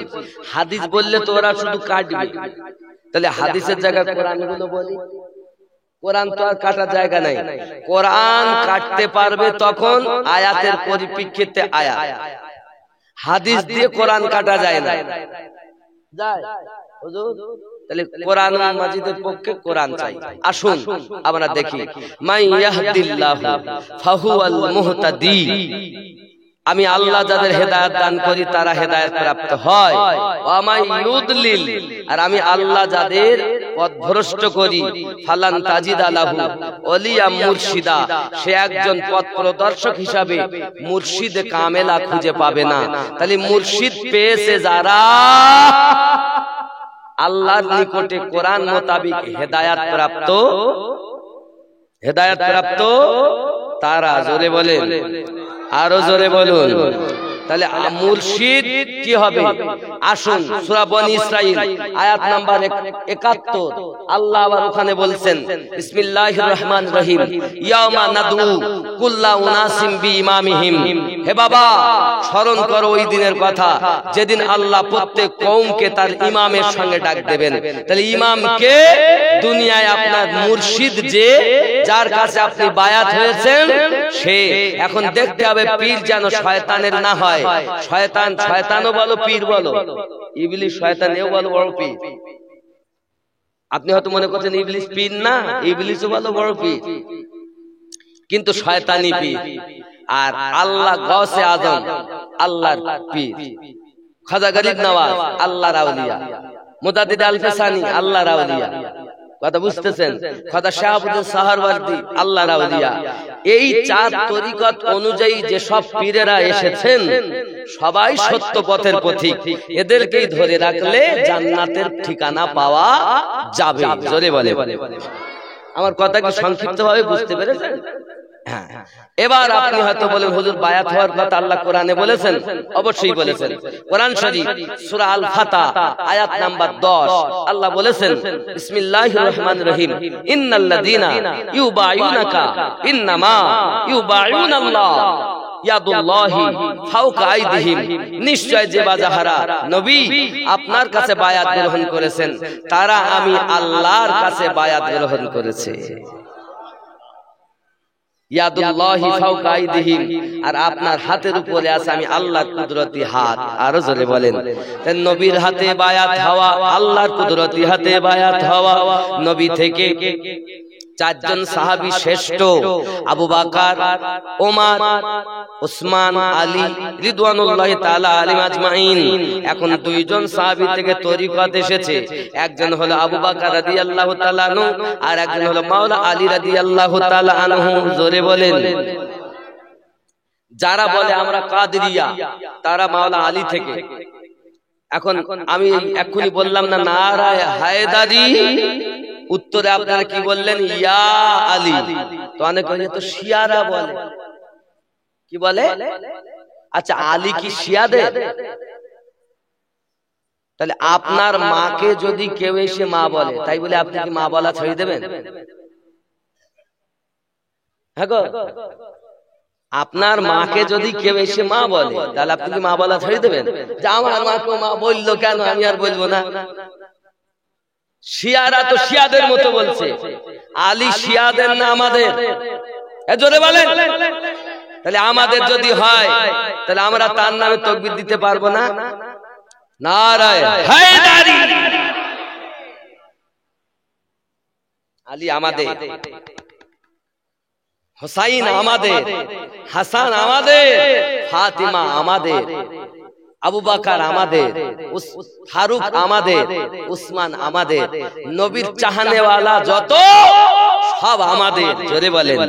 হাদিস বললে তো ওরা শুধু কাটবে। তাহলে হাদিসের জায়গায় কোরআন গুলো বলি। কোরআন তো আর কাটার জায়গা নাই। কোরআন কাটতে পারবে তখন আয়াতের পরিপ্রেক্ষিতে আয়াত। হাদিস দিয়ে কোরআন কাটা যায় না। যায় হুজুর? তাহলে কোরআন মাজিদের পক্ষে কোরআন চাই। আসুন আমরা দেখি, মাই ইয়াহদিল্লাহু ফাহুয়াল মুহতাদি। আমি আল্লাহ যাদের হেদায়েত দান করি তারা হেদায়েত প্রাপ্ত হয়। ওয়া মাই ইউদলিল, আর আমি আল্লাহ যাদের পথভ্রষ্ট করি, ফালান তাজিদা লাহু ওলিয়া মুরশিদা, সে একজন পথ প্রদর্শক হিসাবে মুর্শিদে কামেলা খুঁজে পাবে না। তাহলে মুর্শিদ পেয়েছে যারা আল্লাহর নিকটে কোরআন মোতাবিক হেদায়েত প্রাপ্ত তারা। জোরে বলেন, আরো জোরে বলুন। তাহলে মুর্শিদ কি হবে? আসুন সূরা বনী ইসরাইল আয়াত নাম্বার 71 আল্লাহ আবার ওখানে বলছেন, বিসমিল্লাহির রহমানির রহিম, ইয়াউমা নাদউ কুল্লা উনাসিম বিইমামিহিম। হে বাবা, স্মরণ করো ওই দিনের কথা যেদিন আল্লাহ প্রত্যেক কওমকে তার ইমামের সঙ্গে ডাক দেবেন। তাহলে ইমামকে দুনিয়ায় আপনার মুর্শিদ, যে যার কাছে আপনি বায়াত হয়েছেন, সে। এখন দেখতে হবে পীর যেন শয়তানের না হয়। শয়তানও বলো, পীর বলো, ইবলিস শয়তানেও বলো বড় পীর। আপনি হয়তো মনে করছেন ইবলিস পীর না, ইবলিসও বলো বড় পীর, কিন্তু শয়তানি পীর। আর আল্লাহ গাউসে আজম আল্লাহর পীর, খাজা গরিব নওয়াজ আল্লাহর আউলিয়া, মুজাদ্দিদ আল-ফিসানি আল্লাহর আউলিয়া। কথা বুঝতেছেন? খাজা শাহাবুদ্দিন সাহারওয়ার্দী আল্লাহর আউলিয়া। এই 4 তরিকত অনুযায়ী যে সব পীরেরা এসেছেন, সবাই সত্য পথের পথিক। এদেরকেই ধরে রাখলে জান্নাতের ঠিকানা পাওয়া যাবে। জোরে বলে। আমার কথা কি সংক্ষিপ্ত ভাবে বুঝতে পেরেছেন? হ্যাঁ। এবার আপনি হয়তো বলেন, হুজুর বায়াত হওয়ার কথা আল্লাহ কোরআনে বলেছেন। অবশ্যই বলেছেন। কোরআন শরীফ সূরা আল ফাতহ আয়াত নাম্বার 10 আল্লাহ বলেছেন, বিসমিল্লাহির রহমানির রহিম, ইন্নাল্লাযীনা ইউবাইউনাকা ইন্নামা ইউবাইউনাল্লাহ ইয়াদুল্লাহি ফাওকা আইদিহিম। নিশ্চয় যে বাজাহারা নবী আপনার কাছে বায়াত গ্রহণ করেছেন, তারা আমি আল্লাহর কাছে বায়াত গ্রহণ করেছে। ইয়াদুল্লাহি ফাওকা আইদিহিম, আর আপনার হাতের উপরে আছে আমি আল্লাহর কুদরতি হাত। আরো জোরে বলেন। তাই নবীর হাতে বায়াত হওয়া, আল্লাহর কুদরতি হাতে বায়াত হওয়া। নবী থেকে 4 জন সাহাবী শ্রেষ্ঠ, আবু বকর, ওমর, উসমান, আলী রিদওয়ানুল্লাহি তাআলা আলাইহিম আজমাইন। এখন 2 জন সাহাবী থেকে তরিকত এসেছে। একজন হলো আবু বকর রাদিয়াল্লাহু তাআলা আনহু, আর একজন হলো মাওলা আলী রাদিয়াল্লাহু তাআলা আনহু। জোরে বলেন। যারা বলে আমরা কাদেরিয়া, তারা মাওলা আলী থেকে, এখন আমি এক্ষুনি বললাম না নারায়ে হায়দারি, উত্তরে আপনারা কি বললেন? ইয়া আলী। তো অনেকে তো শিয়ারা বলে, কি বলে? আচ্ছা, আলী কি শিয়াদের? তাহলে আপনার মাকে যদি কেউ এসে মা বলে, তাই বলে আপনি কি মা বলা ছেড়ে দেবেন? হ্যাঁ গো, আপনার মাকে যদি কেউ এসে মা বলে, তাহলে আপনি কি মা বলা ছেড়ে দেবেন? যে আমার মাকে মা বললো কেন, আমি আর বলবো না। শিয়ারা তো শিয়াদের মতো বলছে, আলী শিয়াদের না আমাদের? জোরে বলেন। তাহলে আমাদের যদি হয়, তাহলে আমরা তার নামে তাকবীর দিতে পারবো না? নারায়ে হায়দারি। আলী আমাদের, হুসাইন আমাদের, হাসান আমাদের, ফাতিমা আমাদের, আবু বকর আমাদের, ফারুক আমাদের, উসমান আমাদের, নবীর চাহনেওয়ালা যত সব আমাদের। জোরে বলেন।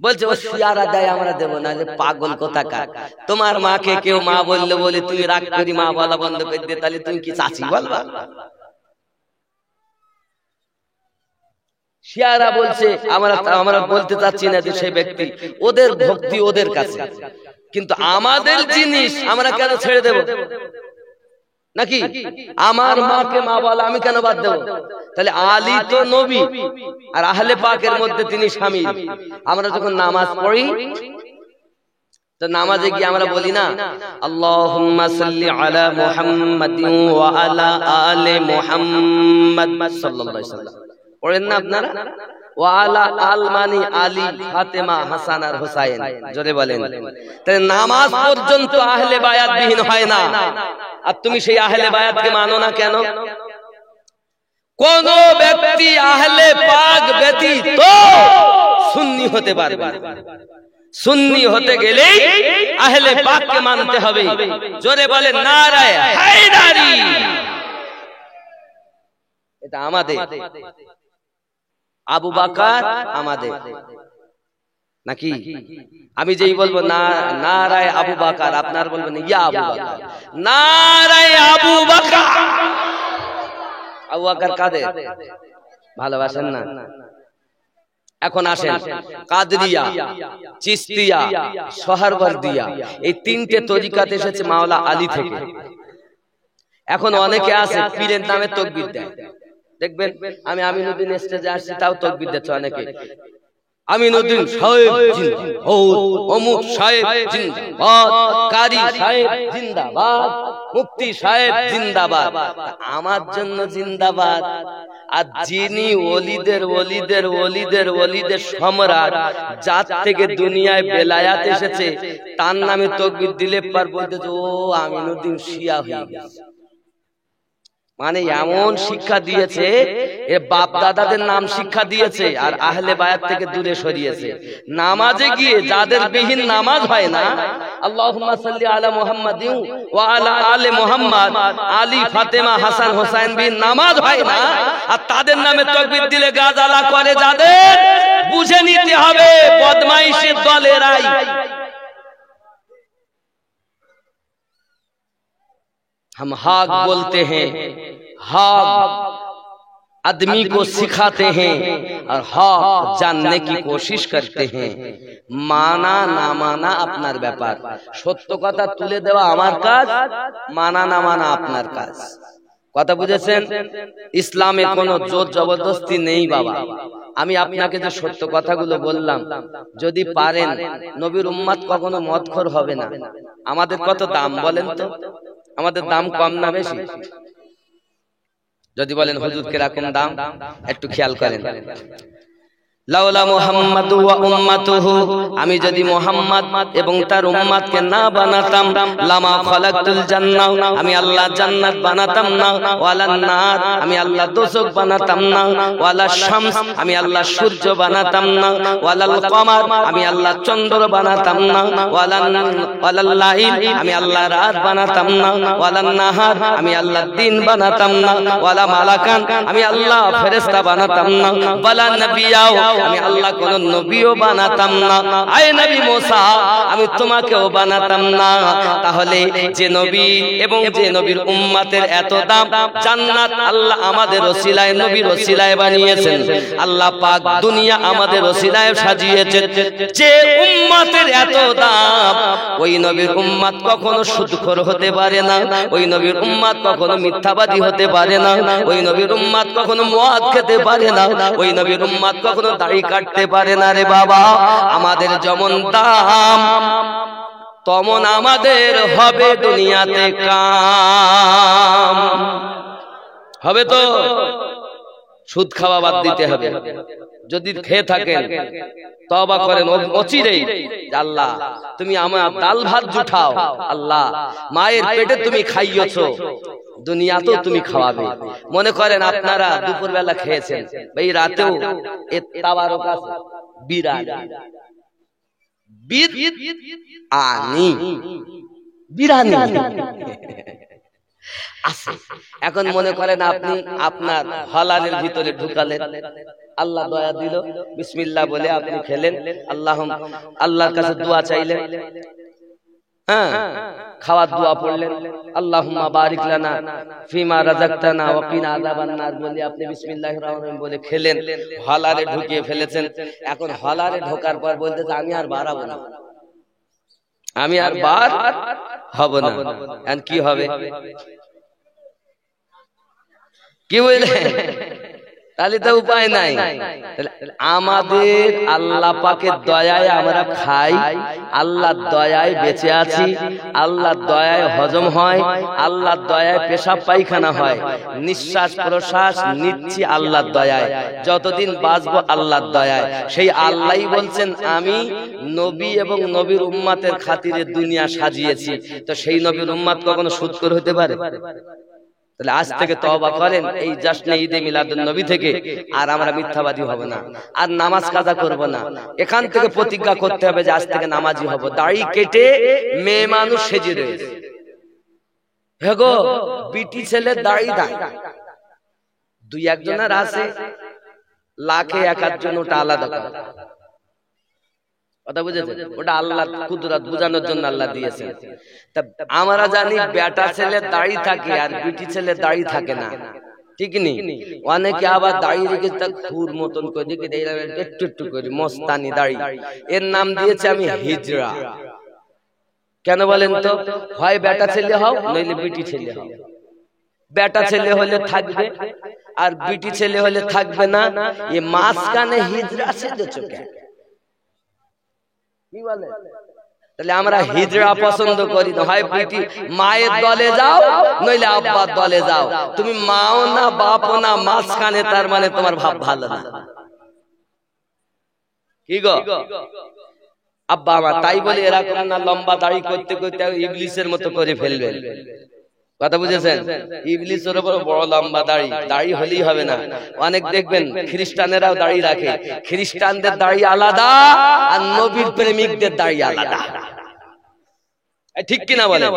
বলছে ও শিয়ারা দেয়, আমরা দেব না। যে পাগল কোথাকার, তোমার মাকে কেউ মা বললে বলে তুমি রাগ করি মা বলা বন্ধ করে দিয়ে, তাহলে তুমি কি চাচি বলবা? শিয়ারা বলছে, আমরা বলতে চাচ্ছি না যে সেই ব্যক্তি, ওদের ভক্তি ওদের কাছে, কিন্তু আমাদের জিনিস আমরা কেন ছেড়ে দেব? নাকি আমার মাকে মা বলা আমি কেন বাদ দেব? তাহলে আলী তো নবী আর আহলে পাকের মধ্যে তিনি শামিল। আমরা যখন নামাজ পড়ি, তো নামাজে গিয়ে আমরা বলি না আল্লাহুম্মা সাল্লি আলা মুহাম্মাদিন ওয়া আলা আলি মুহাম্মাদ সাল্লাল্লাহু আলাইহি ওয়াসাল্লাম, পড়েন না আপনারা? ওয়া আলা আল মানি আলী, ফাতেমা, হাসান আর হুসাইন। জোরে বলেন। তাহলে নামাজ পর্যন্ত আহলে বায়াত বিহীন হয় না, আর তুমি সেই আহলে বায়াতকে মানো না কেন? কোন ব্যক্তি আহলে পাক ব্যতীত সুন্নি হতে পারবে না। সুন্নি হতে গেলে আহলে পাককে মানতে হবে। জোরে বলেন নারায়ে হায়দারি। এটা আমাদের। আবু বকর আমাদের নাকি? আমি যেই বলবো না নারায়ে আবু বকর, আপনার বলবেন ইয়া আবু বকর। নারায়ে আবু বকর। আবু বকর কাদের ভালোবাসেন না? এখন আসেন, কাদরিয়া, চিশতিয়া, সোহরাওয়ার্দিয়া, এই তিনটে তরিকাতে এসেছে মাওলা আলী থেকে। এখন অনেকে আছে পীরের নামে তাকবীর দেয়। দেখবেন আমি আমিনুদ্দিন স্টেজে আসছি, তাও তাকবীর দিচ্ছে অনেকে। আমিনুদ্দিন সাহেব জিন্দাবাদ, অমুক সাহেব জিন্দাবাদ, কারি সাহেব জিন্দাবাদ, মুফতি সাহেব জিন্দাবাদ। আমার জন্য জিন্দাবাদ। আর যিনি ওলিদের ওলিদের ওলিদের ওলিদের সম্রাট, যার থেকে দুনিয়ায় বেলায়াত এসেছে, তার নামে তাকবীর দিলে পার বলতে ও আমিনুদ্দিন শিয়া হয়ে গেছে। মানে এমন শিক্ষা দিয়েছে, এ বাপ দাদাদের নাম শিক্ষা দিয়েছে, আর আহলে বায়াত থেকে দূরে সরিয়েছে। নামাজে গিয়ে যাদের বিহীন নামাজ হয় না, আল্লাহুম্মা সাল্লি আলা মুহাম্মাদিন ওয়া আলা আলি মুহাম্মাদ, আলী, ফাতেমা, হাসান, হোসেন বিন নামাজ হয় না, আর তাদের নামে তাকবীর দিলে গাজালা করে যাদের, বুঝে নিতে হবে বদমাইশের দলেরাই। हम हक बोलते हैं, हक आदमी को सिखाते हैं और हक जानने की कोशिश करते हैं। माना ना माना अपनार ব্যাপার। সত্য কথা তুলে দেওয়া আমার কাজ, মানা না মানা আপনার কাজ। কথা বুঝেছেন? ইসলামে কোনো জোর জবরদস্তি নেই বাবা। আমি আপনাকে যে সত্য কথাগুলো বললাম, যদি পারেন, নবীর উম্মত কখনো মদখোর হবে না। আমাদের কত দাম বলেন তো? আমাদের দাম কম না বেশি? যদি বলেন হুজুর কিরকম দাম, একটু খেয়াল করেন। লাউলা মুহাম্মাদু ওয়া উম্মাতুহু, আমি যদি মুহাম্মদ এবং তার উম্মতকে না বানাতাম, লামা খালাকতুল জান্নাহ, আমি আল্লাহ জান্নাত বানাতাম না, ওয়ালান নার, আমি আল্লাহ দোজখ বানাতাম না, ওয়ালা শামস, আমি আল্লাহ সূর্য বানাতাম না, ওয়ালাল কমার, আমি আল্লাহ চন্দ্র বানাতাম না, ওয়ালাল লাইল, আমি আল্লাহ রাত বানাতাম না, ওয়ালান নাহার, আমি আল্লাহ দিন বানাতাম না, ওয়ালা মালাকান, আমি আল্লাহ ফেরেশতা বানাতাম না, ওয়ালা নবিয়াও, আমি আল্লাহ কোন নবীও বানাতাম না, আয় নবী মুসা আমি তোমাকেও বানাতাম না। তাহলে যে নবী এবং যে নবীর উম্মতের এত দাম, জান্নাত আল্লাহ আমাদের ওসিলায় নবীর ওসিলায় বানিয়েছেন, আল্লাহ পাক দুনিয়া আমাদের ওসিলায় সাজিয়েছেন। যে উম্মতের এত দাম, ওই নবীর উম্মত কখনো সুদখোর হতে পারে না, ওই নবীর উম্মত কখনো মিথ্যাবাদী হতে পারে না, ওই নবীর উম্মত কখনো মদ খেতে পারে না, ওই নবীর উম্মত কখনো দাড়ি কাটতে পারে না। রে বাবা, আমাদের যেমন দাম তেমন আমাদের হবে দুনিয়াতে কাম। হবে তো? সুদ খাওয়া বাদ দিতে হবে। যদি খেয়ে থাকেন তওবা করেন অচিরেই, আল্লাহ তুমি আমার ডাল ভাত জুঠাও, আল্লাহ মায়ের পেটে তুমি খাইয়েছো, দুনিয়াতেও তুমি খাওয়াবে। মনে করেন আপনারা দুপুর বেলা খেয়েছেন, এই রাতেও তাবারক আছে, বিরিয়ানি আছে। এখন মনে করেন আপনি আপনার হালালের ভিতরে ঢুকালেন, আল্লাহ দয়া দিল, বিসমিল্লাহ বলে আপনি খেলেন, আল্লাহর কাছে দোয়া চাইলেন, হ্যাঁ খাওয়ার দোয়া পড়লেন, আল্লাহুম্মা বারিক লানা ফিমা রাযাকতানা ওয়া কিনা আযাবান নার বলে আপনি বিসমিল্লাহির রহমানির রহিম বলে খেলেন, হালালে ঢুকিয়ে ফেলেছেন। এখন হালালে ঢোকার পর বলতেছে আমি আর বাড়াবো না, আমি আর বার হব না। এখন কি হবে? কি বললেন? তাহলে তো উপায় নাই। আমাদের আল্লাহ পাকের দয়ায় আমরা খাই, আল্লাহর দয়ায় বেঁচে আছি, আল্লাহর দয়ায় হজম হয়, আল্লাহর দয়ায় পেশাব পায়খানা হয়, নিঃশ্বাস প্রশ্বাস নিচ্ছি আল্লাহর দয়ায়, যতদিন বাঁচবো আল্লাহর দয়ায়। সেই আল্লাহই বলছেন আমি নবী এবং নবীর উম্মতের খাতিরে দুনিয়া সাজিয়েছি। তো সেই নবীর উম্মত কখনো সুদখোর হতে পারে? তাহলে আজ থেকে তওবা করেন এই জাশ্নে ঈদে মিলাদুন নবী থেকে, আর আমরা মিথ্যাবাদী হব না, আর নামাজ কাজা করব না। এখান থেকে প্রতিজ্ঞা করতে হবে যে আজ থেকে নামাজি হব। দাড়ি কেটে মেয়ে মানুষ সেজে রয়েছে, হেগো বিটি ছেলে দাড়ি নাই, দুই একজনের আছে লাখে এক আধজন, ওটা আলাদা কথা বুঝেছেন? ওটা আল্লাহর কুদরত বোঝানোর জন্য আল্লাহ দিয়েছেন। তা আমরা জানি বেটা ছেলে দাড়ি থাকে আর বিটি ছেলে দাড়ি থাকে না, ঠিক নি? অনেকে আবার দাড়ি রেখে তা খুর মতন করে দেখে একটু একটু করে মস্তানি দাড়ি, এর নাম দিয়েছে আমি হিজড়া। কেন বলেন তো? হয় বেটা ছেলে হও নইলে বিটি ছেলে হও। বেটা ছেলে হলে থাকবে আর বিটি ছেলে হলে থাকবে না, এ মাঝখানে হিজড়া সেজেছো কেন? তাহলে আমরা হিজড়া পছন্দ করি না, হয় বিটি মায়ের দলে যাও নইলে আব্বার দলে যাও, তুমি মাও না বাপও না, মাঝখানে, তার মানে তোমার ভাব ভালো না। কি গো আব্বা আমার? তাই বলে এরকম না লম্বা দাড়ি করতে করতে ইবলিসের মতো করে ফেলবেন, কথা বুঝেছেন? ইবলিসের উপর বড় লম্বা দাড়ি, দাড়ি হলেই হবে না। অনেক দেখবেন খ্রিস্টানেরাও দাড়ি রাখে, খ্রিস্টানদের দাড়ি আলাদা আর নবীর প্রেমিকদের দাড়ি আলাদা, ঠিক কিনা বলেন?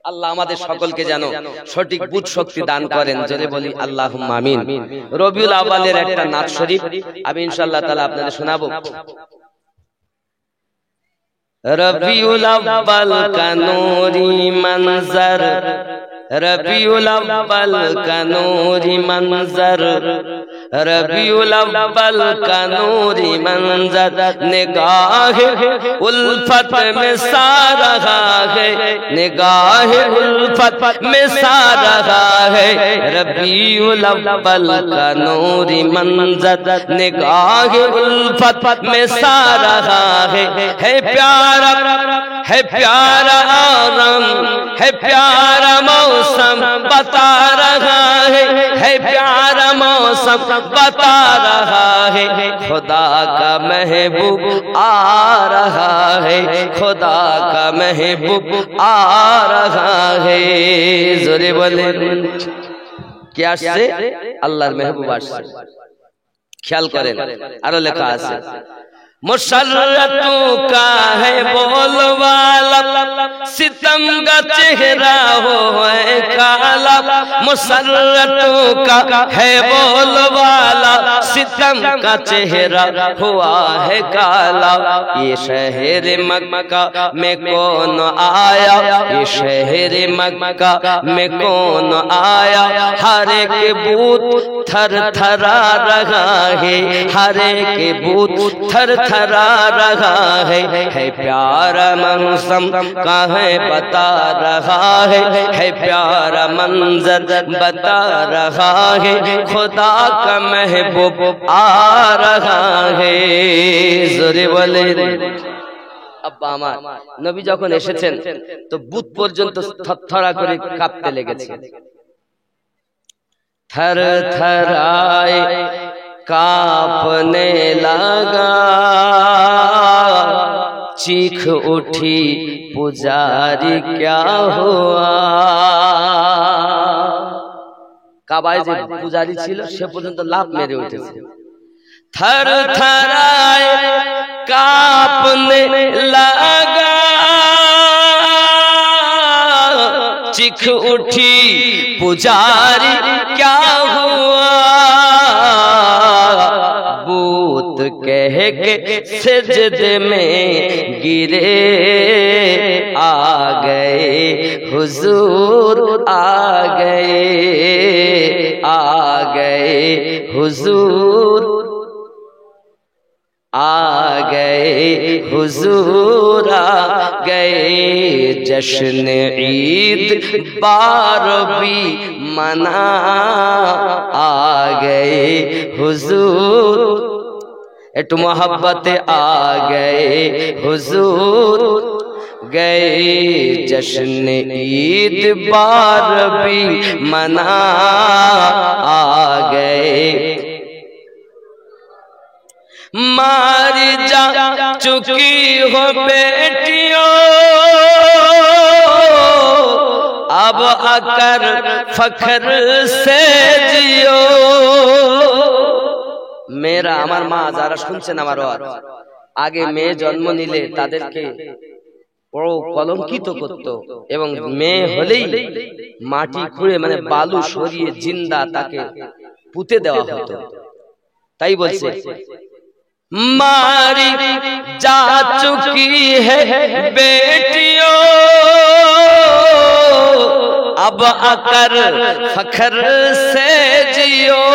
আল্লাহ আমাদের সকলকে যেন সঠিক বুঝ শক্তি দান করেন, জোরে বলি আল্লাহুম্মা আমিন। রবিউল আউয়ালের একটা নাত শরীফ আমি ইনশাআল্লাহ তাআলা আপনাদের শোনাবো। रबीउल अव्वल का नूरी मंजर, रबीउल अव्वल का नूरी मंजर, रबीउल अव्वल का नूरी मंजर, निगाह उल्फत में सा रहा है, निगाह उल्फत में सा रहा है, रबीउल अव्वल का नूरी मंजर, निगाह उल्फत में सा रहा है प्यारा, है प्यारा आलम, है प्यारा मौसम बता रहा है प्यारा मौसम बता रहा है, खुदा का महबूब आ रहा है, खुदा का महबूब आ रहा है। जोरे बोले क्या से আল্লাহর মেহবুব আসছে। খেয়াল করেন আরো লেখা আছে मुसर्रतों का है बोलवाला, सितम का चेहरा हो है काला। मुसर्रतों का है बोलवाला, सितम का चेहरा हुआ है काला। ये शहर मक्का में कौन आया, ये शहर मक्का में कौन आया। हर एक बूथ थर थरा रहा है, हर एक बूथ थर थरा रहा है प्यारा मौसम का है बता रहा है प्यारा मंजर बता रहा है। खुदा का महबूब आ रहा है। जोरे बोले আব্বা আমার। নবী যখন এসেছেন তো বুথ পর্যন্ত থরথরা করে কাঁপতে লেগেছে। थर थराए कांपने लगा, चीख उठी पुजारी क्या हुआ। কাবায় যে পূজারি ছিল সে পর্যন্ত লাফ মেরে উঠেছে। थर थराए कांपने लगा, चीख उठी पुजारी क्या हुआ। बूत कह के सजदे में गिरे, आ गए हुजूर आ गए, आ गए हुजूर आ गए हुजूर आ गए। जश्न ईद बार भी मना, आ गए हुजूर एक मोहब्बत आ गए हुजूर गए। जश्न ईद बार भी मना, आ गए। मारी जा चुकी हो बेटियों, अब आकर फखर से जियो। मेरा আমার মা যারা শুনছেন আমার ওয়াজ, আগে মেয়ে জন্ম নিলে তাদেরকে বড় কলঙ্কিত করত এবং মেয়ে হলেই মাটি খুঁড়ে মানে বালু সরিয়ে জিন্দা তাকে পুঁতে দেওয়া হতো। তাই বলছে मारी जा चुकी है बेटियों, अब आकर फखर से जियो।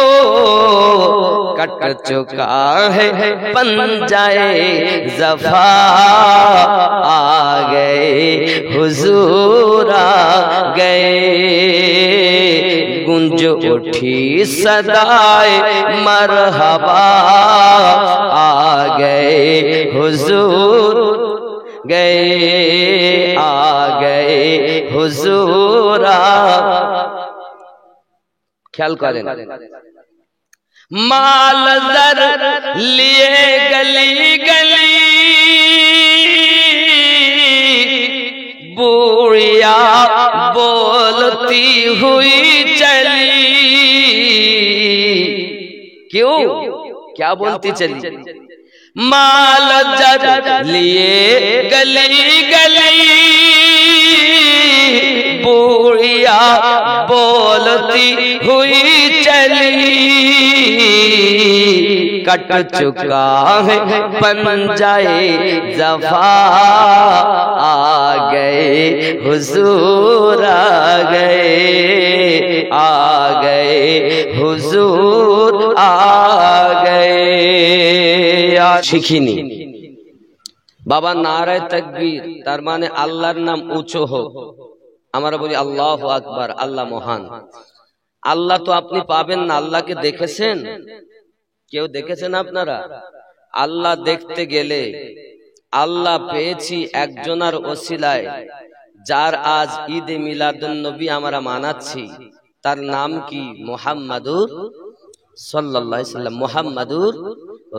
कट चुका है पंजाए ज़फ़ा, आ गए हुजूर आ गए। गुंज उठी सदाए मरहबा, आ गए हुजूर गए, आ गए हुजूर। ख्याल करें माल दर लिए गली गली, बूढ़िया बोलती हुई चली। क्यों क्या बोलती चली? माल जर लिए गली गली, बूढ़िया बोलती हुई चली। कट चुका है पंजाए ज़फ़ा, आ गए हुजूर आ गए, आ गए हुजूर आ गए। শিখিনি বাবা নারায়ে তাকবীর তার মানে আল্লাহর নাম উঁচু হোক। আমরা বলি আল্লাহু আকবার, আল্লাহ মহান। আল্লাহ তো আপনি পাবেন না। আল্লাহকে দেখেছেন? কেউ দেখেছেন আপনারা? আল্লাহ দেখতে গেলে আল্লাহ পেয়েছি একজনের ওসিলায়, যার আজ ঈদে মিলাদুন নবী আমরা মানাচ্ছি। তার নাম কি? মুহাম্মাদুর সাল্লাল্লাহু আলাইহি সাল্লাম, মুহাম্মাদুর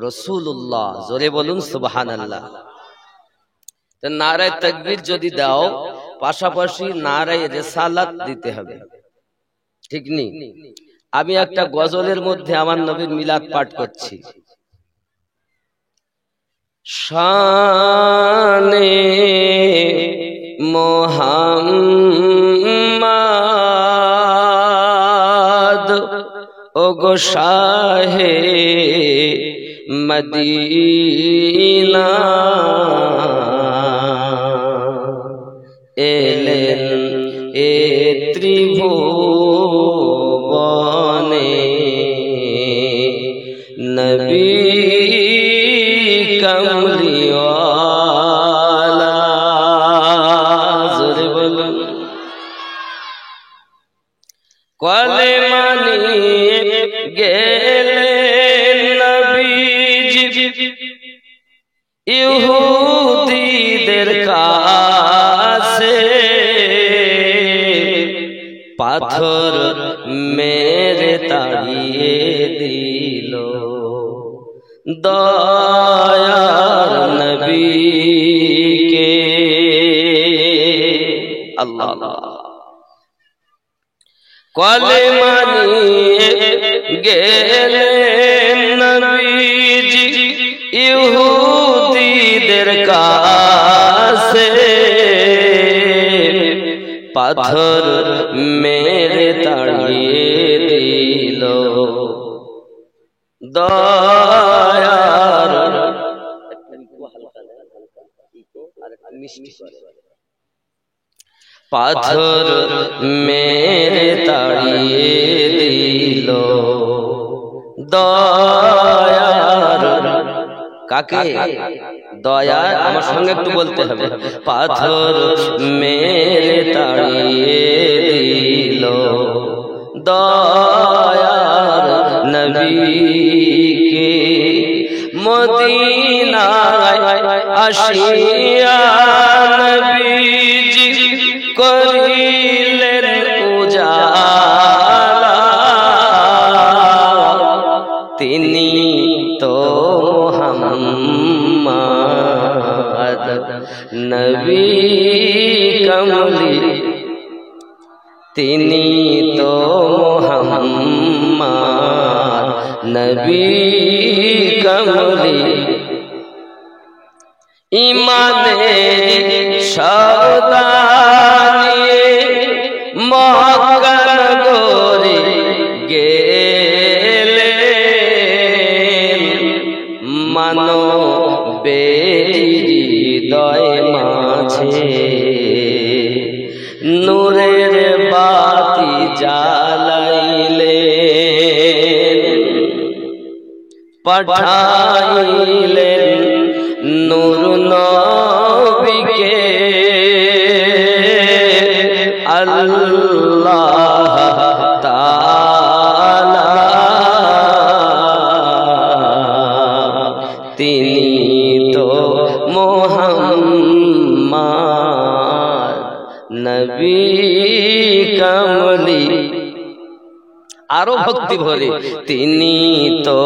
রাসূলুল্লাহ। জোরে বলুন সুবহানাল্লাহ। তো নারায়ে তাকবীর যদি দাও, পাশাপাশি নারায়ে রিসালাত দিতে হবে, ঠিক নেই? আমি একটা গজলের মধ্যে আমার নবীর মিলাদ পাঠ করছি। শানে মোহাম্মদ ওগো শাহে মদিনা এলেন এ ত্রিভুবনে নবী কমলিওয়ালা জোরে বলুন কলেমা নিয়ে গেলেন নবীজি ইহুদীদের কাছে পাথর মেরে তাড়িয়ে দিল দয়ার নবীকে আল্লাহ কলেমা নিয়ে গেলেন নবীজি ইহুদীদের কাছে পাথর মেরে তাড়িয়ে দিল দয়ার পাথর মেরে তাড়িয়ে দিল দয়ার কাকে দয়া আমার সঙ্গে একটু বলতে হবে পাথর মেরে তাড়িয়ে দিল দয়ার নবীকে মদিনায় আসিয়া নবীজি করিলেন উজালা তিনি তো মুহাম্মদ নবী কমলি তিনি তো মুহাম্মদ নবী কমলি ইমানের সওদা নিয়ে মক্কা নগরে গেলেন মানবের হৃদয় মাঝে নূরের বাতি জ্বালাইলেন পাঠাইলেন নূর নবীকে আল্লাহ তাআলা তিনি তো মুহাম্মদ নবী কমলি আরো ভক্তি ভরে তিনি তো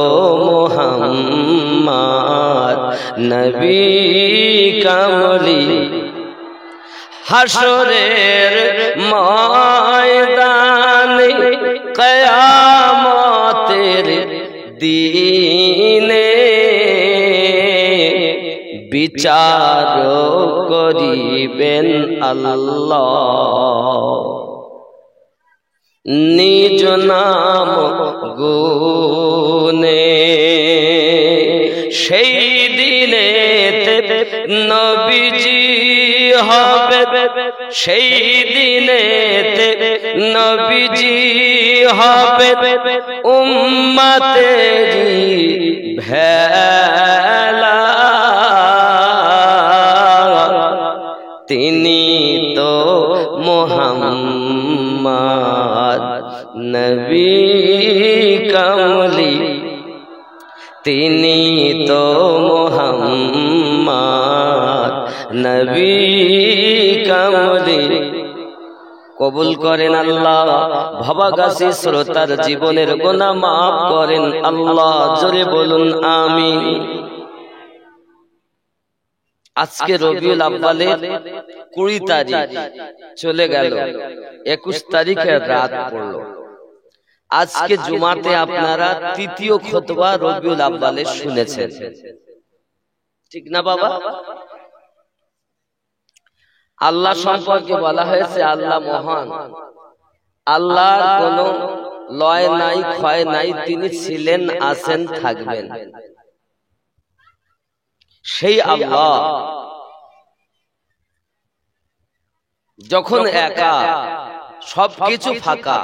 মুহাম্মদ নবী কমলি হাসরের ময়দানে কিয়ামতের দিনে বিচার করিবেন আল্লাহ নিজ নাম গুনে সেই দিনে নবীজি হবে সেই দিনে নবীজি হবে উম্মতেরি ভেলা তিনি তো মুহাম্মদ নবী কমলি তিনি তো মুহাম্মদ নবী কমলি কবুল করেন আল্লাহ ভবগাসী শ্রোতার জীবনের গুনাহ মাফ করেন আল্লাহ জোরে বলুন আমিন আজকে রবিউল আউয়ালের 20 তারিখ চলে গেল 21 তারিখে রাত পড়লো আজকে জুমাতে আপনারা তৃতীয় খুতবা রবিউল আউয়ালে শুনেছেন ঠিক না বাবা? আল্লাহ সম্পর্কে বলা হয়েছে আল্লাহ মহান, আল্লাহর কোনো লয় নাই, ক্ষয় নাই, তিনি ছিলেন, আছেন, থাকবেন। সেই আল্লাহ যখন একা, সবকিছু ফাঁকা,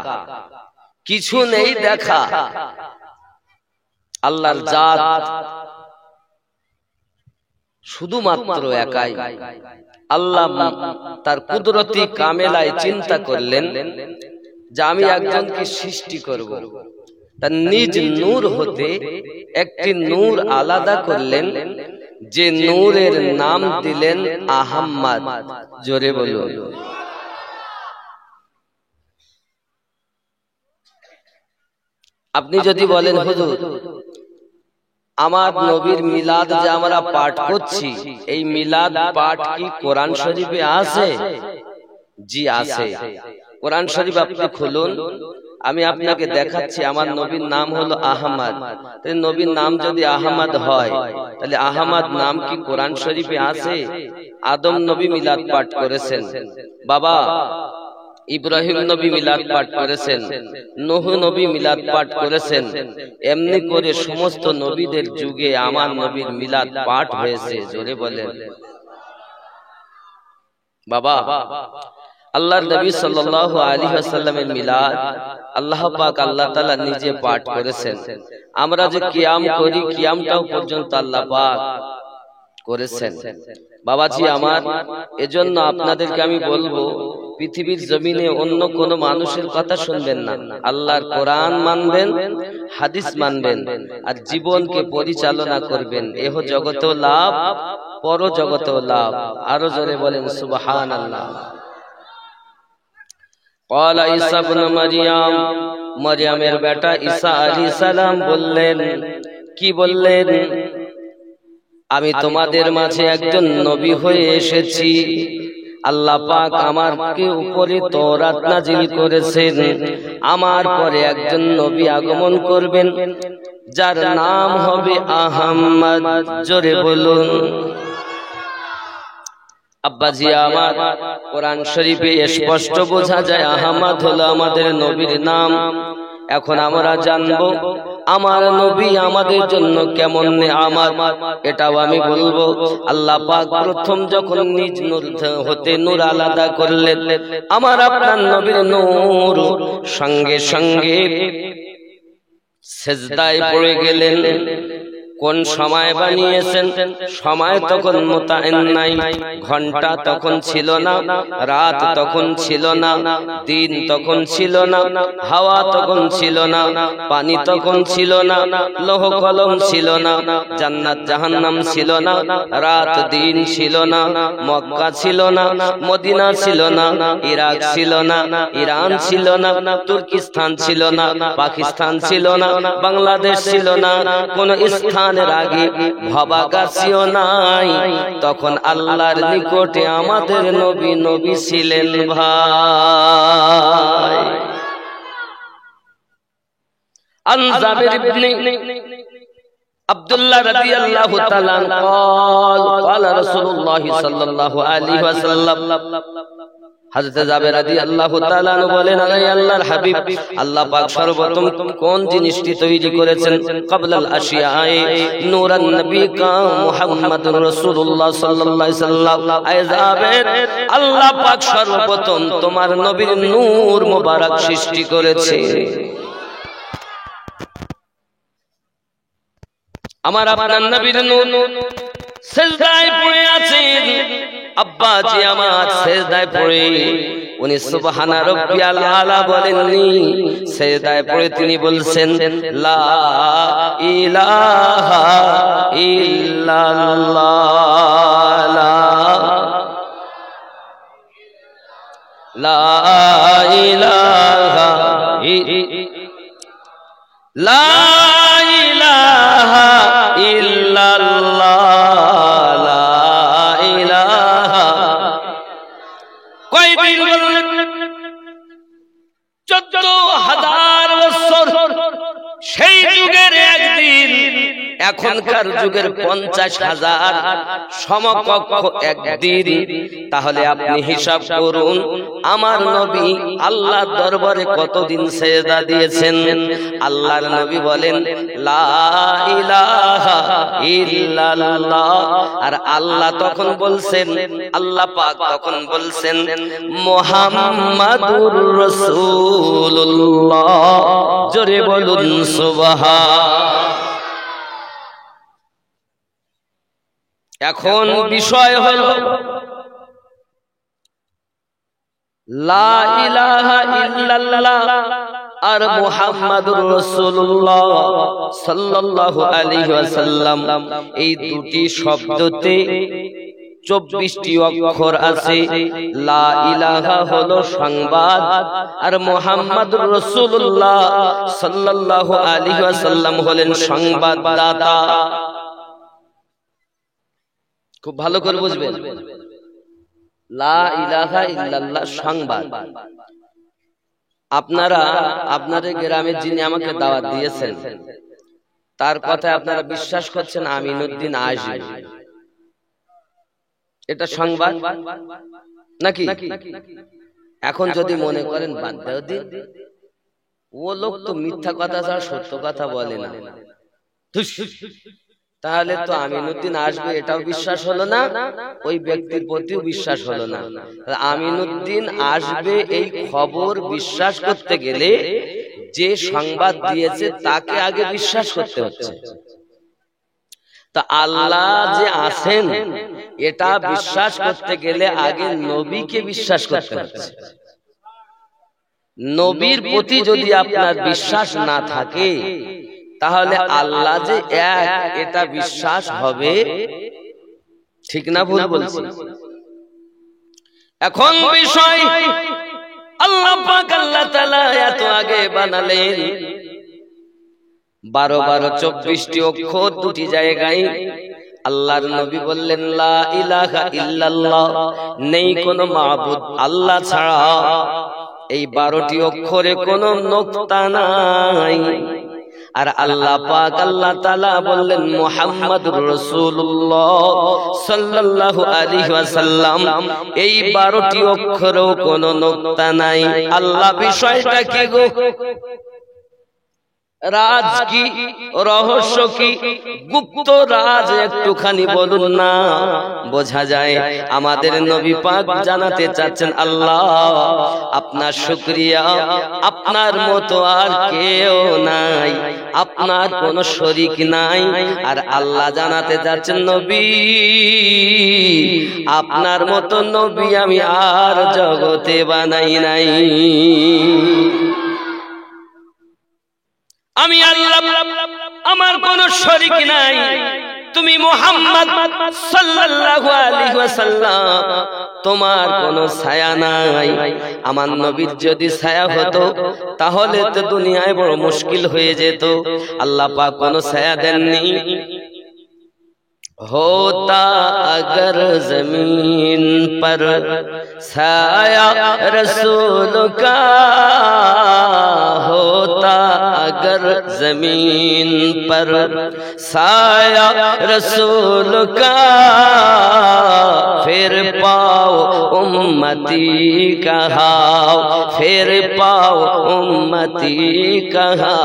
কিছু নেই দেখা, আল্লাহর জাত শুধুমাত্র একাই। আল্লাহ তার কুদরতি কামেলায় চিন্তা করলেন যে আমি একজনকে সৃষ্টি করব, তার নিজ নূর হতে একটি নূর আলাদা করলেন, যে নূরের নাম দিলেন আহাম্মদ। জোরে বলুন। আপনি যদি বলেন হুজুর আমার নবীর মিলাদ যে আমরা পাঠ করছি, এই মিলাদ পাঠ কি কোরআন শরীফে আছে? জি আছে। কোরআন শরীফ আপনি খুলুন, আমি আপনাকে দেখাচ্ছি। আমার নবীর নাম হলো আহমদ। নবীর নাম যদি আহমদ হয়, তাহলে আহমদ নাম কি কোরআন শরীফে আছে? আদম নবী মিলাদ পাঠ করেছেন, বাবা ইব্রাহিম নবী মিলাদ পাঠ করেছেন, নূহ নবী মিলাদ পাঠ করেছেন। এমনি করে সমস্ত নবীদের যুগে আমার নবীর মিলাদ পাঠ হয়েছে। জোরে বলেন বাবা। আল্লাহর নবী সাল্লাল্লাহু আলাইহি ওয়াসাল্লামের মিলাদ আল্লাহ পাক আল্লাহ তাআলা নিজে পাঠ করেছেন। আমরা যে কিয়াম করি, কিয়ামটাও পর্যন্ত আল্লাহ পাক করেছেন। বাবাজি আমার, এজন্য আপনাদেরকে আমি বলবো, পৃথিবীর জমিনে অন্য কোন মানুষের কথা শুনবেন না, আল্লাহর কোরআন মানবেন, হাদিস মানবেন, আর জীবনকে পরিচালনা করবেন। এহ জগতেও লাভ, পর জগতেও লাভ। আরো জোরে বলেন সুবহানাল্লাহ। ক্বালা ঈসা ইবনে মারইয়াম, মারইয়ামের বেটা ঈসা আলাইহিস সালাম বললেন, কি বললেন? আমি তোমাদের মাঝে একজন নবী হয়ে এসেছি। আল্লাহ পাক আমার উপরে তওরাত নাযিল করেছেন, আমার পরে একজন নবী আগমন করবেন, যার নাম হবে আহমদ। জোরে বলুন। আব্বাজি আমার, কোরআন শরীফে স্পষ্ট বোঝা যায় আহমদ হলো আমাদের নবীর নাম। এখন আমরা জানবো আমার নবী আমাদের জন্য কেমন নেয়ামত, এটাও আমি বলবো। আল্লাহ পাক প্রথম যখন নিজ নূর হতে নূর আলাদা করলেন, আমার আপনার নবীর নূর সঙ্গে সঙ্গে সিজদায় পড়ে গেলেন। কোন সময় বানিয়েছেন? সময় তখন মোতায়েন নাই, ঘন্টা তখন ছিল না, রাত তখন ছিল না, দিন তখন ছিল না, হাওয়া তখন ছিল না, পানি তখন ছিল না, লৌহ কলম ছিল না, জান্নাত জাহান্নাম ছিল না, রাত দিন ছিল না, মক্কা ছিল না, মদিনা ছিল না, ইরাক ছিল না, ইরান ছিল না, তুর্কিস্তান ছিল না, পাকিস্তান ছিল না, বাংলাদেশ ছিল না, কোন স্থান আগে ভবাগাছিও নাই। তখন আল্লাহর নিকটে আমাদের নবী নবী ছিলেন ভাই। আন জাবির ইবনে আব্দুল্লাহ রাদিয়াল্লাহু তাআলা قال قال রাসূলুল্লাহ সাল্লাল্লাহু আলাইহি ওয়াসাল্লাম, হযরত জাবের রাদিয়াল্লাহু তাআলা আনহু বলেন, আল্লাহ আল্লাহর হাবিব, আল্লাহ পাক সর্বপ্রথম কোন জিনিসটি তৈরি করেছেন? ক্বাবলাল আশিয়ায়ে নূরান নবী কা মুহাম্মাদুর রাসূলুল্লাহ সাল্লাল্লাহু আলাইহি ওয়াসাল্লাম। আয় জাবের, আল্লাহ পাক সর্বপ্রথম তোমার নবীর নূর মোবারক সৃষ্টি করেছে। আমার আপনার নবীর নূর সিজদায় পড়ে আছেন। আব্বা জি আমার সিজদায় পড়ে উনি সুবহানা রাব্বিয়াল আলা বলেননি, সিজদায় পড়ে তিনি বলছেন লা ইলাহা ইল্লাল্লাহ, লা ইলাহা লা ইলাহা ইল্লাল্লাহ, লা ইলাহা। কয়দিন বললেন? 14,000 বছর। সেই যুগের একদিন এখনকার যুগের 50,000 সমকক্ষ একদিন। তাহলে আপনি হিসাব করুন আমার নবী আল্লাহর দরবারে কতদিন সিজদা দিয়েছেন। আল্লাহর নবী বলেন লা ইলাহা ইল্লাল্লাহ, আর আল্লাহ তখন বলছেন, আল্লাহ পাক তখন বলছেন মুহাম্মাদুর রাসূলুল্লাহ। জোরে বলুন সুবহান। এখন বিষয় হলো লা ইলাহা ইল্লাল্লাহ আর মুহাম্মাদুর রাসূলুল্লাহ সাল্লাল্লাহু আলাইহি ওয়াসাল্লাম, এই দুটি শব্দতে 24টি অক্ষর আছে। লা ইলাহা হলো সংবাদ, আর মুহাম্মাদুর রাসূলুল্লাহ সাল্লাল্লাহু আলাইহি ওয়াসাল্লাম হলেন সংবাদদাতা। খুব ভালো করে বুঝবেন, লা ইলাহা ইল্লাল্লাহ সংবাদ। আপনারা আপনাদের গ্রামের যিনি আমাকে দাওয়াত দিয়েছেন তার কথায় আপনারা বিশ্বাস করছেন আমিনুদ্দিন আসবে, এটা সংবাদ নাকি? এখন যদি মনে করেন বাদ দাও দিন, ও লোক তো মিথ্যা কথা ছাড়া সত্য কথা বলে না, তাহলে তো আমিনুদ্দিন আসবে এটাও বিশ্বাস হলো না, ওই ব্যক্তির প্রতিও বিশ্বাস হলো না। আমিনুদ্দিন আসবে এই খবর বিশ্বাস করতে গেলে যে সংবাদ দিয়েছে তাকে আগে বিশ্বাস করতে হচ্ছে। তা আল্লাহ যে আছেন এটা বিশ্বাস করতে গেলে আগে নবীকে বিশ্বাস করতে হচ্ছে। নবীর প্রতি যদি আপনার বিশ্বাস না থাকে তাহলে আল্লাহ যে এক এটা বিশ্বাস হবে ঠিক না ভুল বলছি? এখন বিষয় আল্লাহ পাক আল্লাহ তাআলা এত আগে বানালেন 12 24টি অক্ষর দুটি জায়গায়। আল্লাহর নবী বললেন লা ইলাহা ইল্লাল্লাহ, নেই কোনো মাবুদ আল্লাহ ছাড়া। এই 12টি অক্ষরে কোনো নোক্তা নাই। আর আল্লাহ পাক আল্লাহ তাআলা বললেন মুহাম্মাদুর রাসূলুল্লাহ সাল্লাল্লাহু আলাইহি ওয়াসাল্লাম, এই 12টি অক্ষরেও কোনো নোক্তা নাই। আল্লাহ বিষয়টা কি গো? রাজ কি, রহস্য কি, গুপ্ত রাজ একটুখানি বলুন না, বোঝা যায় আমাদের নবী পাক জানাতে চাচ্ছেন আল্লাহ আপনার শুকরিয়া, আপনার মতো আর কেউ নাই, আপনার কোনো শরীক নাই। আর আল্লাহ জানাতে চাচ্ছেন নবী আপনার মতো নবী আমি আর জগতে বানাই নাই। আমি আল্লাহ, আমার কোনো শরীক নাই। তুমি মুহাম্মদ সাল্লাল্লাহু আলাইহি ওয়াসাল্লাম, তোমার কোনো ছায়া নাই। আমার নবীর যদি ছায়া হতো তাহলে তো দুনিয়ায় বড় মুশকিল হয়ে যেত। আল্লাহ পাক কোনো ছায়া দেননি। होता अगर जमीन पर साया रसूल का, होता अगर जमीन पर साया रसूल का, फिर पाओ उम्मती कहाँ, फिर पाओ उम्मती कहाँ,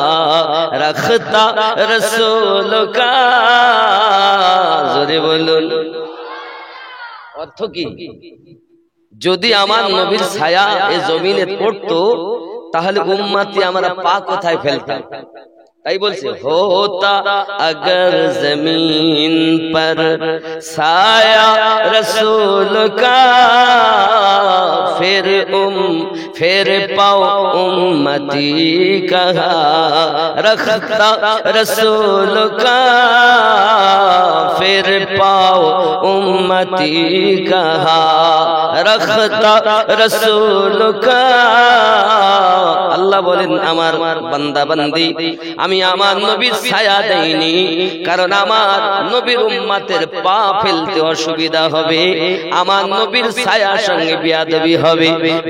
रखता रसूल का। জোরে বলুন, অর্থ কি? যদি আমার নবীর ছায়া এই জমিনে পড়তো তাহলে উম্মতি আমরা পা কোথায় ফেলতাম? তাই বলছে होता अगर जमीन पर साया रसूल का, फिर पाओ उम्मती कहाँ, रखता रसूल का, फिर पाओ उम्मती कहाँ, रखता रसूल का। আল্লাহ বলেন আমার বান্দা বান্দি আমি আমার নবীর ছায়া দেইনি, কারণ আমার নবীর উম্মতের পা ফেলতে অসুবিধা হবে, আমার নবীর ছায়ার সঙ্গে বিয়াদবি হবে।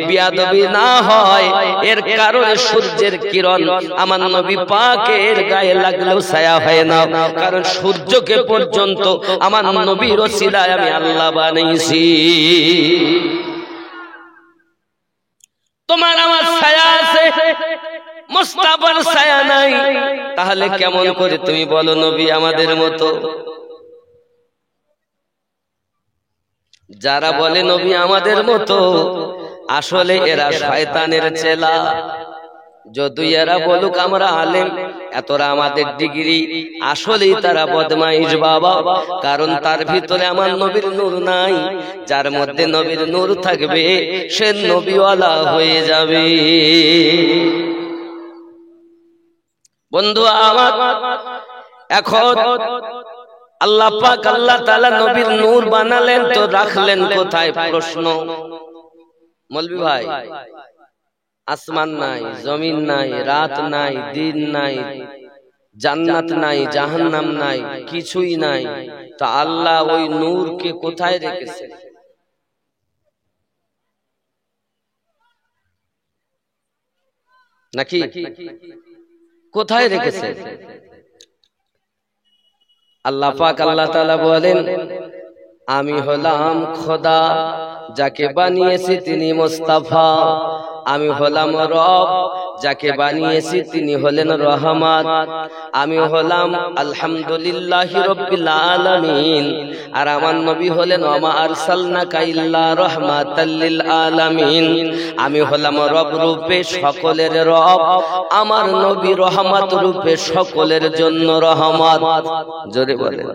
বিয়াদবি না হয় এর কারণে সূর্যের কিরণ আমার নবী পাকের গায়ে লাগলেও ছায়া হয় না, কারণ সূর্যকে পর্যন্ত আমার নবীর ওসিলায় আমি আল্লাহ বানাইছি। তোমার আমার ছায়া আছে, মুস্তাফার ছায়া নাই, তাহলে কেমন করে তুমি বলো নবী আমাদের মতো? যারা বলে নবী আমাদের মতো আসলে এরা শয়তানের চেলা। যদি এরা বলুক আমরা আলেম, এতরা আমাদের ডিগ্রি, আসলেই তারা বদমাইশ বাবা, কারণ তার ভিতরে আমার নবীর নূর নাই। যার মধ্যে নবীর নূর থাকবে সে নবীওয়ালা হয়ে যাবে। বন্ধু আমার, এখন আল্লাহ পাক আল্লাহ তাআলা নবীর নূর বানালেন, তো রাখলেন কোথায়? প্রশ্ন। মৌলভী ভাই, আসমান নাই, জমিন নাই, রাত নাই, দিন নাই, জান্নাত নাই, জাহান্নাম নাই, কিছুই নাই, তো আল্লাহ ওই নূরকে কোথায় রেখেছেন? নাকি কোথায় রেখেছেন? আল্লাহ পাক আল্লাহ তাআলা বলেন আমি হলাম খোদা, যাকে বানিয়েছি তিনি মুস্তাফা। আমি হলাম রব, যাকে বানিয়েছি তিনি হলেন রহমান। আমি হলাম আলহামদুলিল্লাহি রাব্বিল আলামিন, আর আমার নবী হলেন ওয়া আরসালনাকা ইল্লা রাহমাতাল লিল আলামিন। আমি হলাম রব রূপে সকলের রব, আমার নবী রহমত রূপে সকলের জন্য রহমত। জোরে বলেন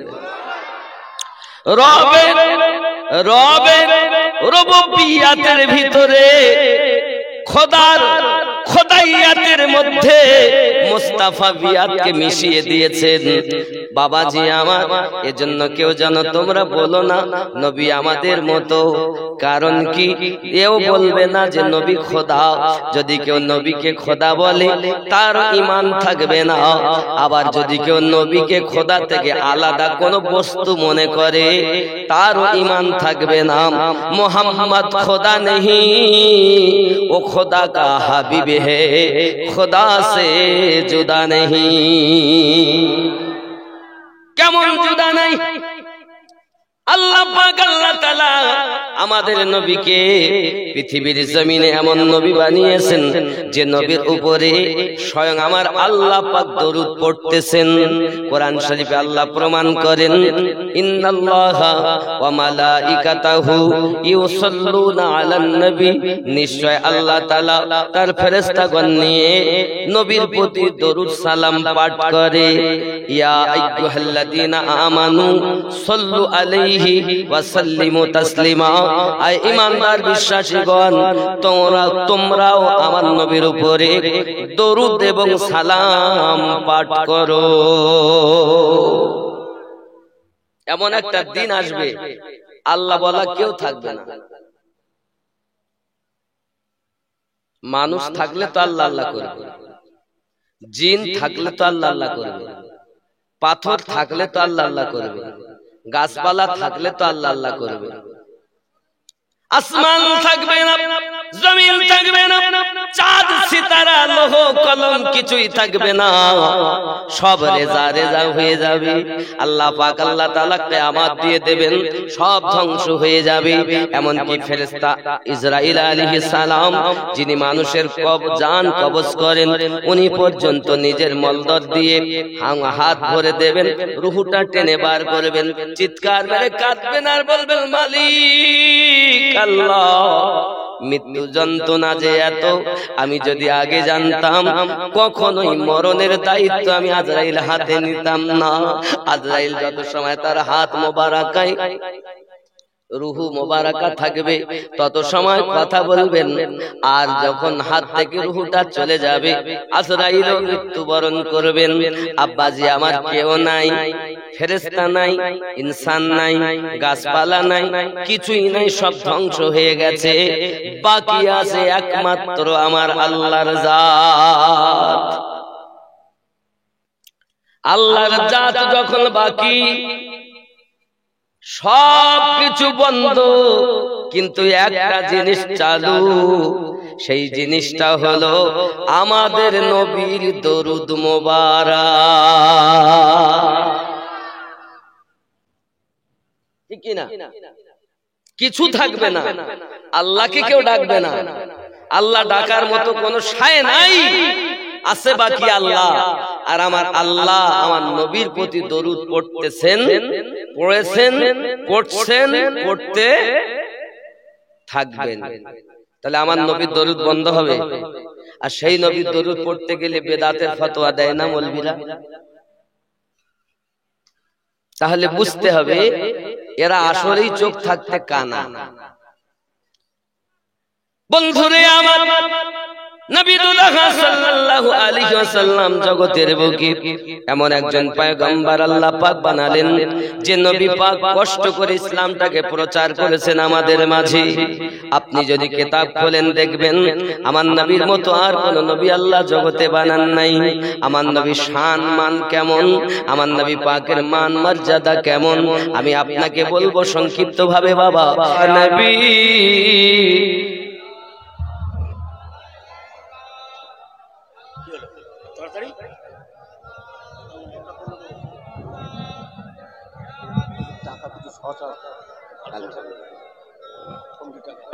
রবের রবের রুবুবিয়াতের ভিতরে, খোদার খোদাইয়াতের মধ্যে মুস্তাফা বিয়াতকে মিশিয়ে দিয়েছেন বাবাজি আমার। এজন্য কেউ যেন তোমরা বলো না নবী আমাদের মতো, কারণ কি এও বলবে না যে নবী খোদা। যদি কেউ নবীকে খোদা বলে তার ঈমান থাকবে না, আবার যদি কেউ নবীকে খোদা থেকে আলাদা কোনো বস্তু মনে করে তারও ঈমান থাকবে না। মুহাম্মদ খোদা नहीं, वो खुदा का हबीब है, खुदा से जुदा नहीं। কেমন जुदा नहीं? আল্লাহ পাক আল্লাহ তাআলা আমাদের নবীকে পৃথিবীর জমিনে এমন নবী বানিয়েছেন যে নবীর উপরে স্বয়ং আমার আল্লাহ পাক দরুদ পড়তেছেন। কোরআন শরীফে আল্লাহ প্রমাণ করেন ইন্নাল্লাহা ওয়া মালাইকাতাহু ইউসাল্লুনা আলান নবী, নিশ্চয় আল্লাহ তাআলা তার ফেরেশতাগণ নিয়ে নবীর প্রতি দরুদ সালাম পাঠ করে। ইয়া আইয়ুহাল্লাযীনা আমানু সাল্লু আলাইহি ওয়া সাল্লিমু তাসলিমা, আয় ঈমানদার বিশ্বাসীগণ তোমরাও আমার নবীর উপরে দরুদ এবং সালাম পাঠ করো। এমন একটা দিন আসবে আল্লাহ বলা কেউ থাকবে না। মানুষ থাকলে তো আল্লাহ আল্লাহ করবে, জিন থাকলে তো আল্লাহ আল্লাহ করবে, পাথর থাকলে তো আল্লাহ আল্লাহ করবে, গাছপালা থাকলে তো আল্লাহ আল্লাহ করবে। আসমান থাকবে না, জমিন থাকবে না, চাঁদ সিতারা লৌহ কলম কিছুই থাকবে না, সব রেজা রেজা হয়ে যাবে। আল্লাহ পাক আল্লাহ তাআলা কিয়ামত দিয়ে দেবেন, সব ধ্বংস হয়ে যাবে। এমনকি ফেরেশতা ইসরাঈল আলাইহিস সালাম, যিনি মানুষের জান কবজ করেন, উনি পর্যন্ত নিজের মলদর দিয়ে হাত ভরে দেবেন, রূহটা টেনে বার করবেন, চিৎকার মেরে কাঁদবেন আর বলবেন মালিক আল্লাহ, মৃত্যু যন্ত্রণা যে এত, আমি যদি আগে জানতাম কখনোই মরণের দায়িত্ব আমি আজরাইল হাতে নিতাম না। আজরাইল যত সময় তার হাত মোবারকায় রুহু মোবারকা থাকবে তত সময় কথা বলবেন, আর যখন হাত থেকে রুহুটা চলে যাবে আজরাইলও মৃত্যুবরণ করবেন। আব্বাজি আমার কেউ নাই, ফেরেশতা নাই, ইনসান নাই, গাছপালা নাই, কিছুই নাই, সব ধ্বংস হয়ে গেছে। বাকি আছে একমাত্র আমার আল্লাহর জাত। আল্লাহর জাত যখন বাকি, সব কিছু বন্ধ, কিন্তু একটা জিনিস চালু। সেই জিনিসটা হলো আমাদের নবীর দরুদ মোবারক। ঠিক কি না? কিছু থাকবে না, আল্লাহকে কেউ ডাকবে না, আল্লাহ ডাকার মতো কোনো শায় নাই, আছে বাকি আল্লাহ। আর আমার আল্লাহ আমার নবীর প্রতি দরুদ পড়তেছেন, পড়েছেন, পড়ছেন, পড়তে থাকবেন। তাহলে আমার নবীর দরুদ বন্ধ হবে? আর সেই নবীর দরুদ পড়তে গেলে বেদাতের ফতোয়া দেয় না মৌলবীরা? তাহলে বুঝতে হবে এরা আসলেই চোখ থাকতে কানা। বন্ধুরে আমার, নবীউল্লাহ সাল্লাল্লাহু আলাইহি ওয়াসাল্লাম জগতের বুকে এমন একজন পয়গম্বর আল্লাহ পাক বানালেন, যে নবী পাক কষ্ট করে ইসলামটাকে প্রচার করেছেন আমাদের মাঝে। আপনি যদি কিতাব খোলেন দেখবেন আমার নবীর মতো আর কোন নবী আল্লাহ জগতে বানান নাই। আমার নবীর শান মান কেমন, আমার নবী পাকের মান মর্যাদা কেমন, আমি আপনাকে বলবো সংক্ষিপ্ত ভাবে। বাবা নবী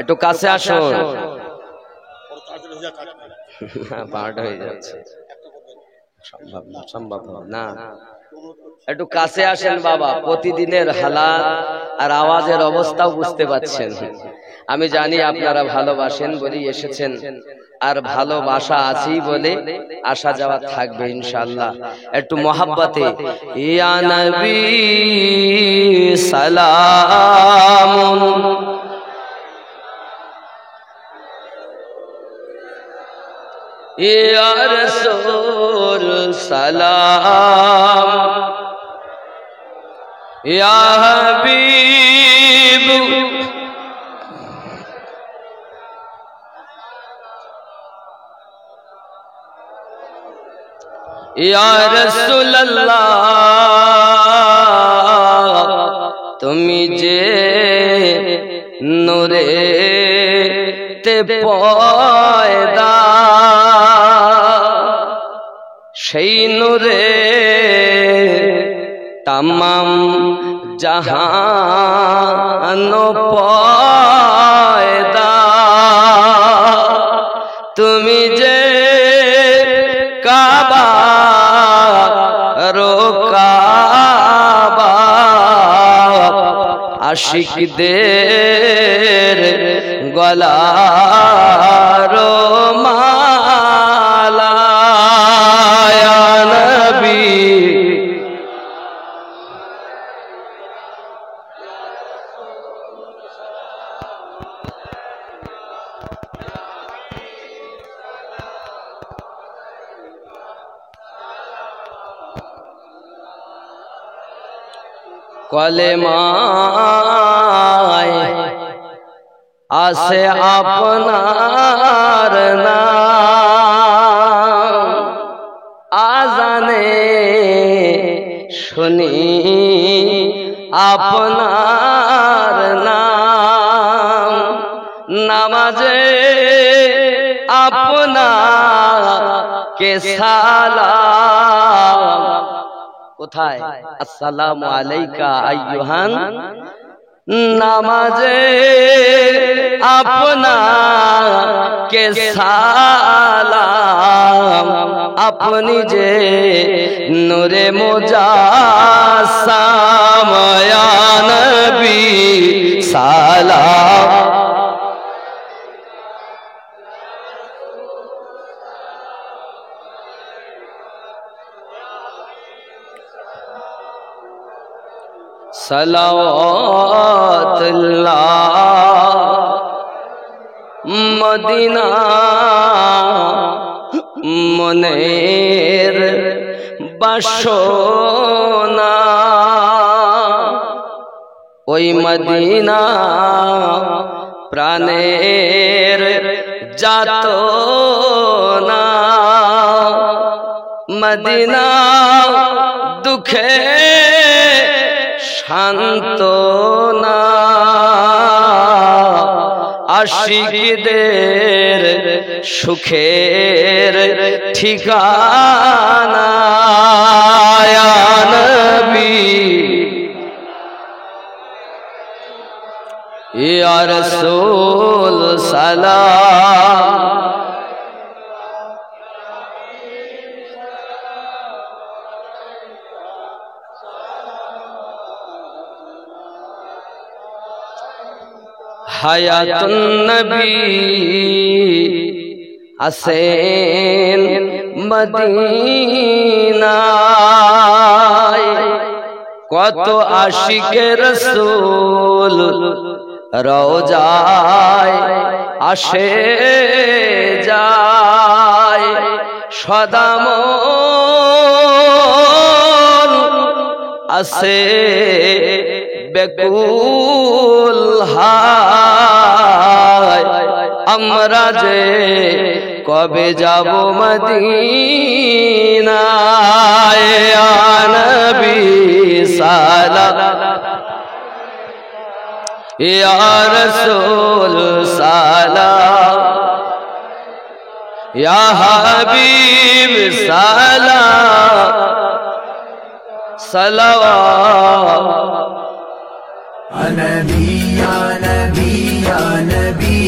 একটু কাছে আসুন, বারোটা হয়ে যাচ্ছে, সম্ভব না। একটু কাছে আসেন বাবা, প্রতিদিনের হালাত আর আওয়াজের অবস্থাও বুঝতে পাচ্ছেন। আমি জানি আপনারা ভালোবাসেন বলেই এসেছেন, আর ভালোবাসা আছেই বলে আসা যাওয়া থাকবে ইনশাআল্লাহ। একটু মহাব্বতে ইয়া নবী সালাম, ইয়া রাসূল সালাম, ইয়া হাবিব ইয়া রাসূলুল্লাহ, তুমি যে নূরে তে পয়দা, সেই নূরে তামাম জাহান পয়দা, তুমি যে কাবা রো কাবা, আশিকদের গলার মালা, ইয়া নবী কলেমায় আছে আপনার নাম, আজানে শুনি আপনার নাম, নামাজে আপনাকে সালাম। কোথায়? আসসালামু আলাইকা আইয়ুহান, নামাজে আপনাকে সালাম, আপনি যে নূরে মুজাসসাম, ইয়া নবী সালাম, সালাওয়াতুল্লাহ মদিনা মনের বাসনা, ওই মদিনা প্রাণের যাতনা, মদিনা দুঃখে সান্ত্বনা, আশিকদের সুখের ঠিকানা। ইয়া নবী ইয়া রাসূল সালাম, হায়াতুন নবী আসেন মদিনায়, কত আশিকে রাসূল রওজায় আসে যায়, সদামন আসে বেকুল হায়, আমরা যে কবে যাব মদিনায়। ইয়া নবী সালাম, ইয়া রাসূল সালাম, ইয়া হাবিব সালাম, সালাওয়াত। Ya Nabi, Ya Nabi, Ya Nabi